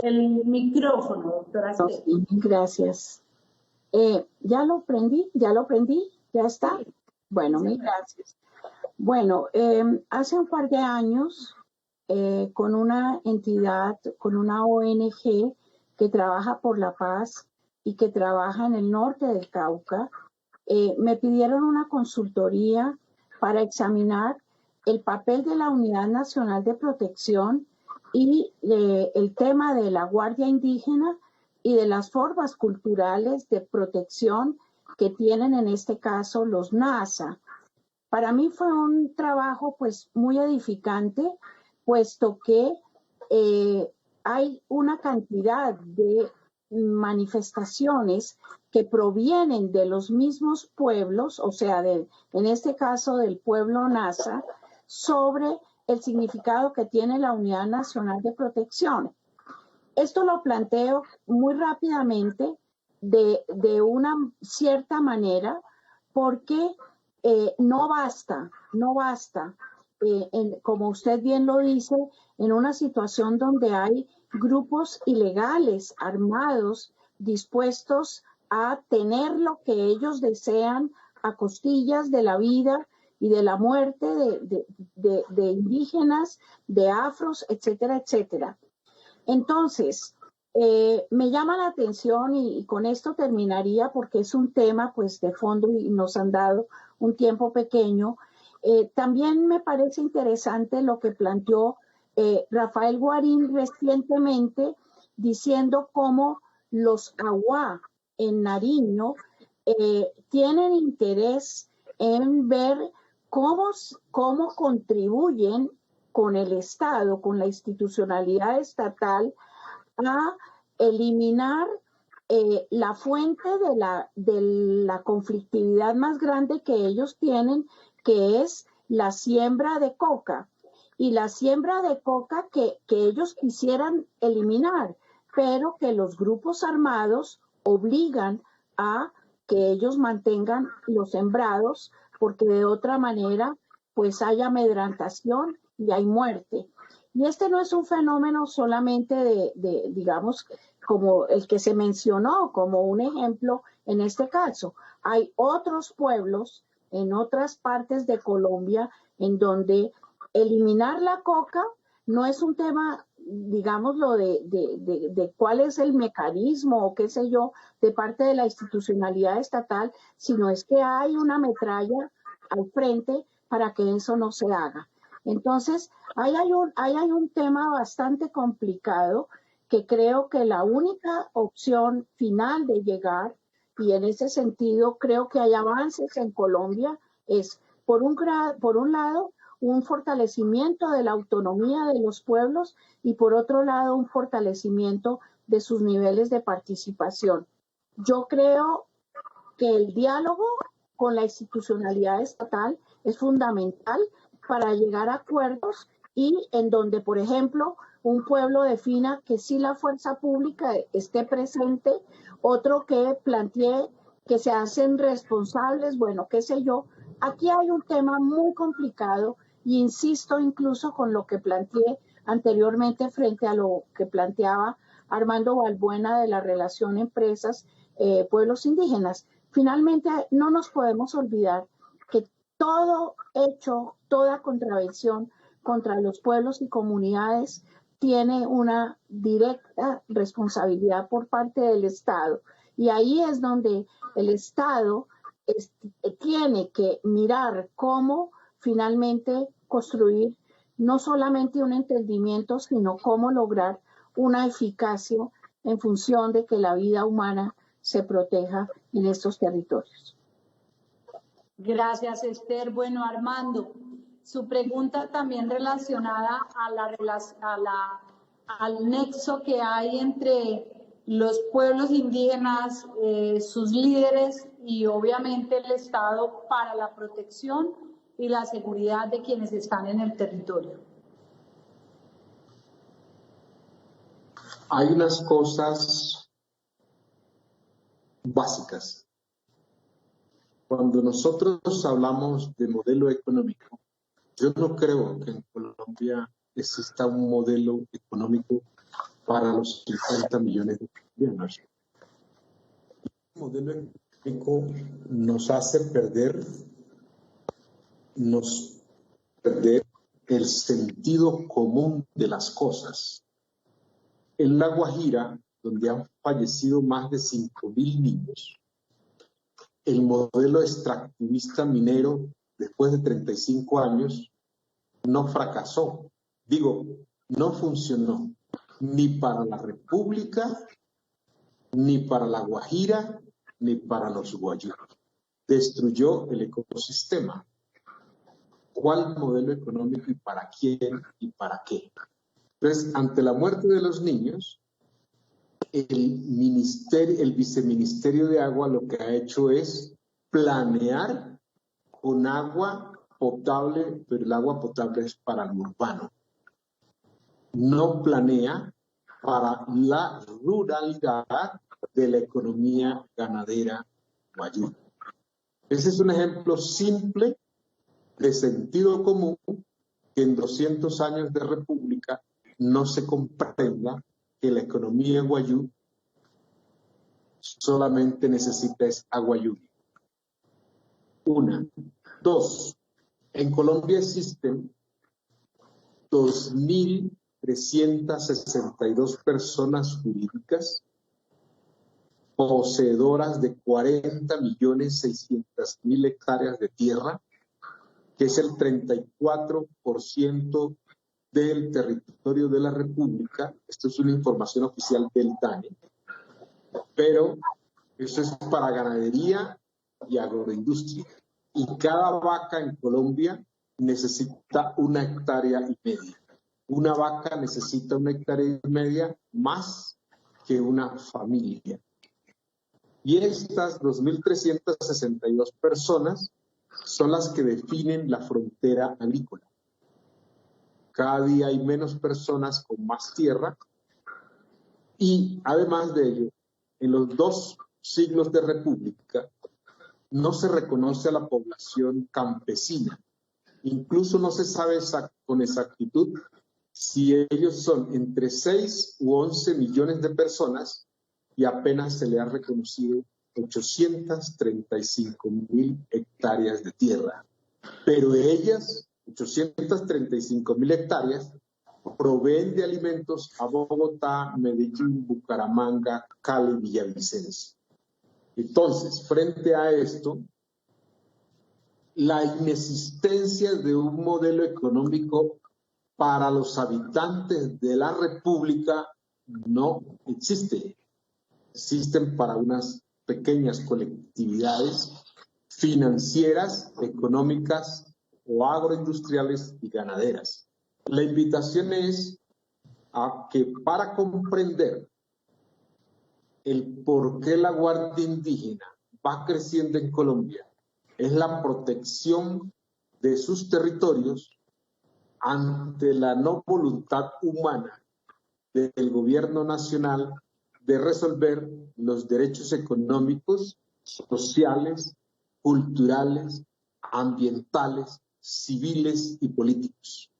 El micrófono, doctora. Sí, gracias. ¿Ya lo prendí? ¿Ya está? Bueno, mil gracias. Bueno, hace un par de años, con una entidad, con una ONG que trabaja por la paz y que trabaja en el norte del Cauca, me pidieron una consultoría para examinar el papel de la Unidad Nacional de Protección y el tema de la Guardia Indígena y de las formas culturales de protección que tienen en este caso los NASA. Para mí fue un trabajo pues muy edificante, puesto que hay una cantidad de manifestaciones que provienen de los mismos pueblos, o sea, en este caso del pueblo NASA, sobre el significado que tiene la Unidad Nacional de Protección. Esto lo planteo muy rápidamente de una cierta manera, porque no basta, como usted bien lo dice, en una situación donde hay grupos ilegales, armados, dispuestos a tener lo que ellos desean a costillas de la vida y de la muerte de indígenas, de afros, etcétera, etcétera. Entonces, me llama la atención y con esto terminaría porque es un tema pues de fondo y nos han dado un tiempo pequeño. También me parece interesante lo que planteó Rafael Guarín recientemente, diciendo cómo los Awá en Nariño tienen interés en ver cómo contribuyen con el Estado, con la institucionalidad estatal, a eliminar la fuente de la conflictividad más grande que ellos tienen, que es la siembra de coca. Y la siembra de coca que ellos quisieran eliminar, pero que los grupos armados obligan a que ellos mantengan los sembrados, porque de otra manera pues hay amedrentación y hay muerte. Y este no es un fenómeno solamente digamos, como el que se mencionó como un ejemplo en este caso. Hay otros pueblos en otras partes de Colombia en donde eliminar la coca no es un tema, digámoslo, de cuál es el mecanismo o qué sé yo, de parte de la institucionalidad estatal, sino es que hay una metralla al frente para que eso no se haga. Entonces, ahí hay un tema bastante complicado que creo que la única opción final de llegar, y en ese sentido creo que hay avances en Colombia, es por un lado un fortalecimiento de la autonomía de los pueblos y por otro lado un fortalecimiento de sus niveles de participación. Yo creo que el diálogo con la institucionalidad estatal es fundamental para llegar a acuerdos y en donde, por ejemplo, un pueblo defina que sí la fuerza pública esté presente, otro que plantee que se hacen responsables, bueno, qué sé yo. Aquí hay un tema muy complicado y insisto incluso con lo que planteé anteriormente frente a lo que planteaba Armando Balbuena de la relación empresas, pueblos indígenas. Finalmente, no nos podemos olvidar que todo hecho, toda contravención contra los pueblos y comunidades tiene una directa responsabilidad por parte del Estado. Y ahí es donde el Estado tiene que mirar cómo finalmente construir no solamente un entendimiento, sino cómo lograr una eficacia en función de que la vida humana se proteja en estos territorios. Gracias, Esther. Bueno, Armando, su pregunta también relacionada al nexo que hay entre los pueblos indígenas, sus líderes y obviamente el Estado para la protección y la seguridad de quienes están en el territorio. Hay unas cosas básicas. Cuando nosotros hablamos de modelo económico, yo no creo que en Colombia exista un modelo económico para los 50 millones de colombianos. El modelo económico nos hace perder el sentido común de las cosas. En La Guajira, donde han fallecido más de 5.000 niños, el modelo extractivista minero, después de 35 años, no fracasó. Digo, no funcionó ni para la República, ni para La Guajira, ni para los guayús. Destruyó el ecosistema. ¿Cuál modelo económico y para quién y para qué? Entonces, ante la muerte de los niños, el viceministerio de agua lo que ha hecho es planear con agua potable, pero el agua potable es para lo urbano. No planea para la ruralidad de la economía ganadera guayú. Ese es un ejemplo simple de sentido común que en 200 años de república no se comprenda que la economía guayú solamente necesita es agua lluvia. Una. Dos. En Colombia existen 2.362 personas jurídicas poseedoras de 40.600.000 hectáreas de tierra, que es el 34% del territorio de la República. Esto es una información oficial del DANE, pero eso es para ganadería y agroindustria. Y cada vaca en Colombia necesita 1,5 hectáreas. Una vaca necesita 1,5 hectáreas más que una familia. Y estas 2.362 personas son las que definen la frontera agrícola. Cada día hay menos personas con más tierra y además de ello, en los 2 siglos de república no se reconoce a la población campesina. Incluso no se sabe con exactitud si ellos son entre 6 u 11 millones de personas y apenas se le ha reconocido 835.000 hectáreas de tierra. Pero ellas, 835.000 hectáreas, proveen de alimentos a Bogotá, Medellín, Bucaramanga, Cali, Villavicencio. Entonces, frente a esto, la inexistencia de un modelo económico para los habitantes de la República no existe. Existen para unas pequeñas colectividades financieras, económicas o agroindustriales y ganaderas. La invitación es a que para comprender el por qué la Guardia Indígena va creciendo en Colombia, es la protección de sus territorios ante la no voluntad humana del gobierno nacional de resolver los derechos económicos, sociales, culturales, ambientales, civiles y políticos.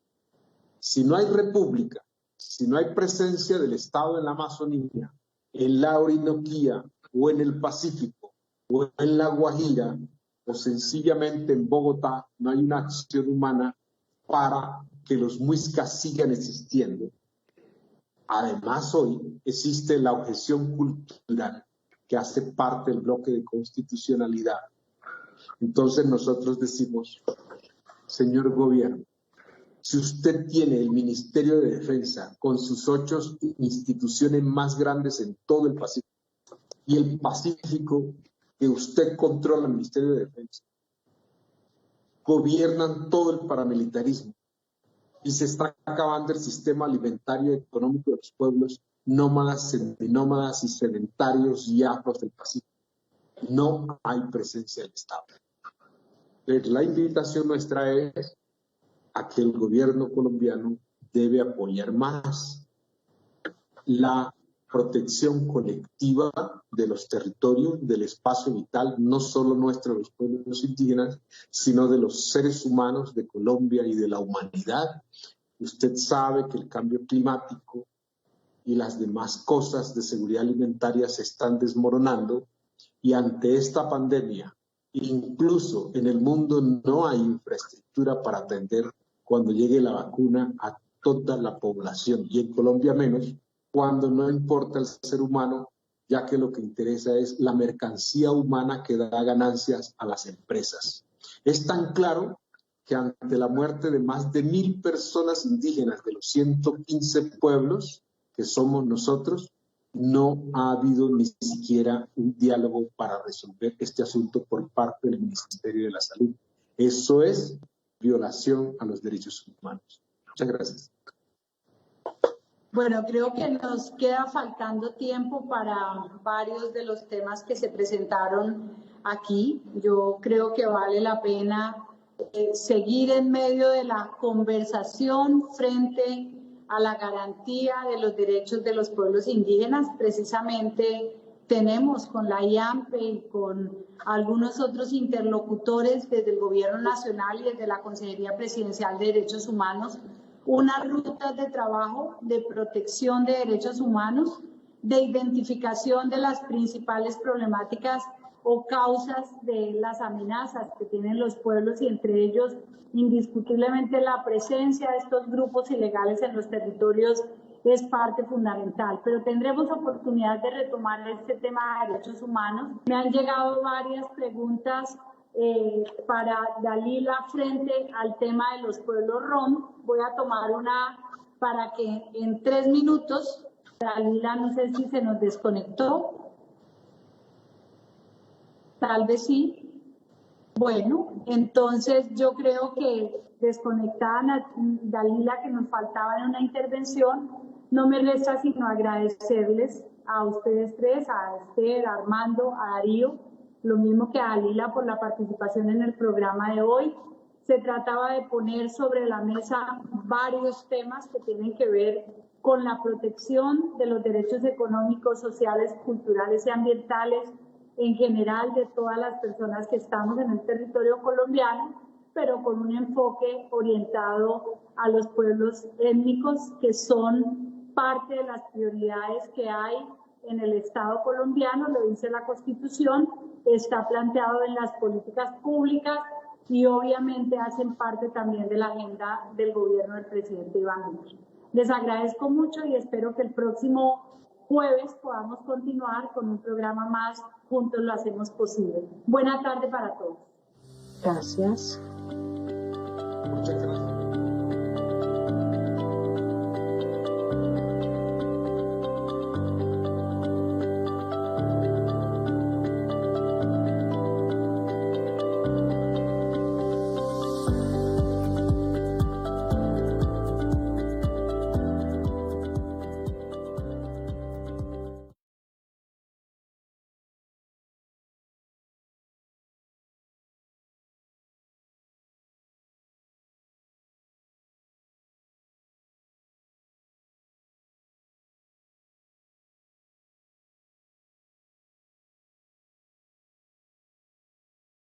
Si no hay república, si no hay presencia del Estado en la Amazonía, en la Orinoquía o en el Pacífico o en la Guajira o sencillamente en Bogotá, no hay una acción humana para que los muiscas sigan existiendo. Además, hoy existe la objeción cultural que hace parte del bloque de constitucionalidad. Entonces nosotros decimos, señor gobierno, si usted tiene el Ministerio de Defensa con sus 8 instituciones más grandes en todo el Pacífico, y el Pacífico que usted controla el Ministerio de Defensa, gobiernan todo el paramilitarismo, y se está acabando el sistema alimentario y económico de los pueblos nómadas, seminómadas y sedentarios y afros del Pacífico. No hay presencia del Estado. La invitación nuestra es a que el gobierno colombiano debe apoyar más la protección colectiva de los territorios, del espacio vital, no solo nuestro de los pueblos indígenas, sino de los seres humanos de Colombia y de la humanidad. Usted sabe que el cambio climático y las demás cosas de seguridad alimentaria se están desmoronando, y ante esta pandemia, incluso en el mundo no hay infraestructura para atender cuando llegue la vacuna a toda la población, y en Colombia menos, cuando no importa el ser humano, ya que lo que interesa es la mercancía humana que da ganancias a las empresas. Es tan claro que ante la muerte de más de 1.000 personas indígenas de los 115 pueblos que somos nosotros, no ha habido ni siquiera un diálogo para resolver este asunto por parte del Ministerio de la Salud. Eso es violación a los derechos humanos. Muchas gracias. Bueno, creo que nos queda faltando tiempo para varios de los temas que se presentaron aquí. Yo creo que vale la pena seguir en medio de la conversación frente a la garantía de los derechos de los pueblos indígenas. Precisamente tenemos con la IAMPE y con algunos otros interlocutores desde el Gobierno Nacional y desde la Consejería Presidencial de Derechos Humanos unas rutas de trabajo de protección de derechos humanos, de identificación de las principales problemáticas o causas de las amenazas que tienen los pueblos, y entre ellos indiscutiblemente la presencia de estos grupos ilegales en los territorios es parte fundamental. Pero tendremos oportunidad de retomar este tema de derechos humanos. Me han llegado varias preguntas para Dalila frente al tema de los pueblos rom. Voy a tomar una para que en 3 minutos, Dalila, no sé si se nos desconectó. Tal vez sí. Bueno, entonces yo creo que desconectaban a Dalila, que nos faltaba en una intervención. No me resta sino agradecerles a ustedes tres, a Esther, a Armando, a Darío, lo mismo que a Dalila, por la participación en el programa de hoy. Se trataba de poner sobre la mesa varios temas que tienen que ver con la protección de los derechos económicos, sociales, culturales y ambientales en general de todas las personas que estamos en el territorio colombiano, pero con un enfoque orientado a los pueblos étnicos, que son parte de las prioridades que hay en el Estado colombiano, lo dice la Constitución, está planteado en las políticas públicas y obviamente hacen parte también de la agenda del gobierno del presidente Iván Duque. Les agradezco mucho y espero que el próximo jueves podamos continuar con un programa más. Juntos lo hacemos posible. Buena tarde para todos. Gracias.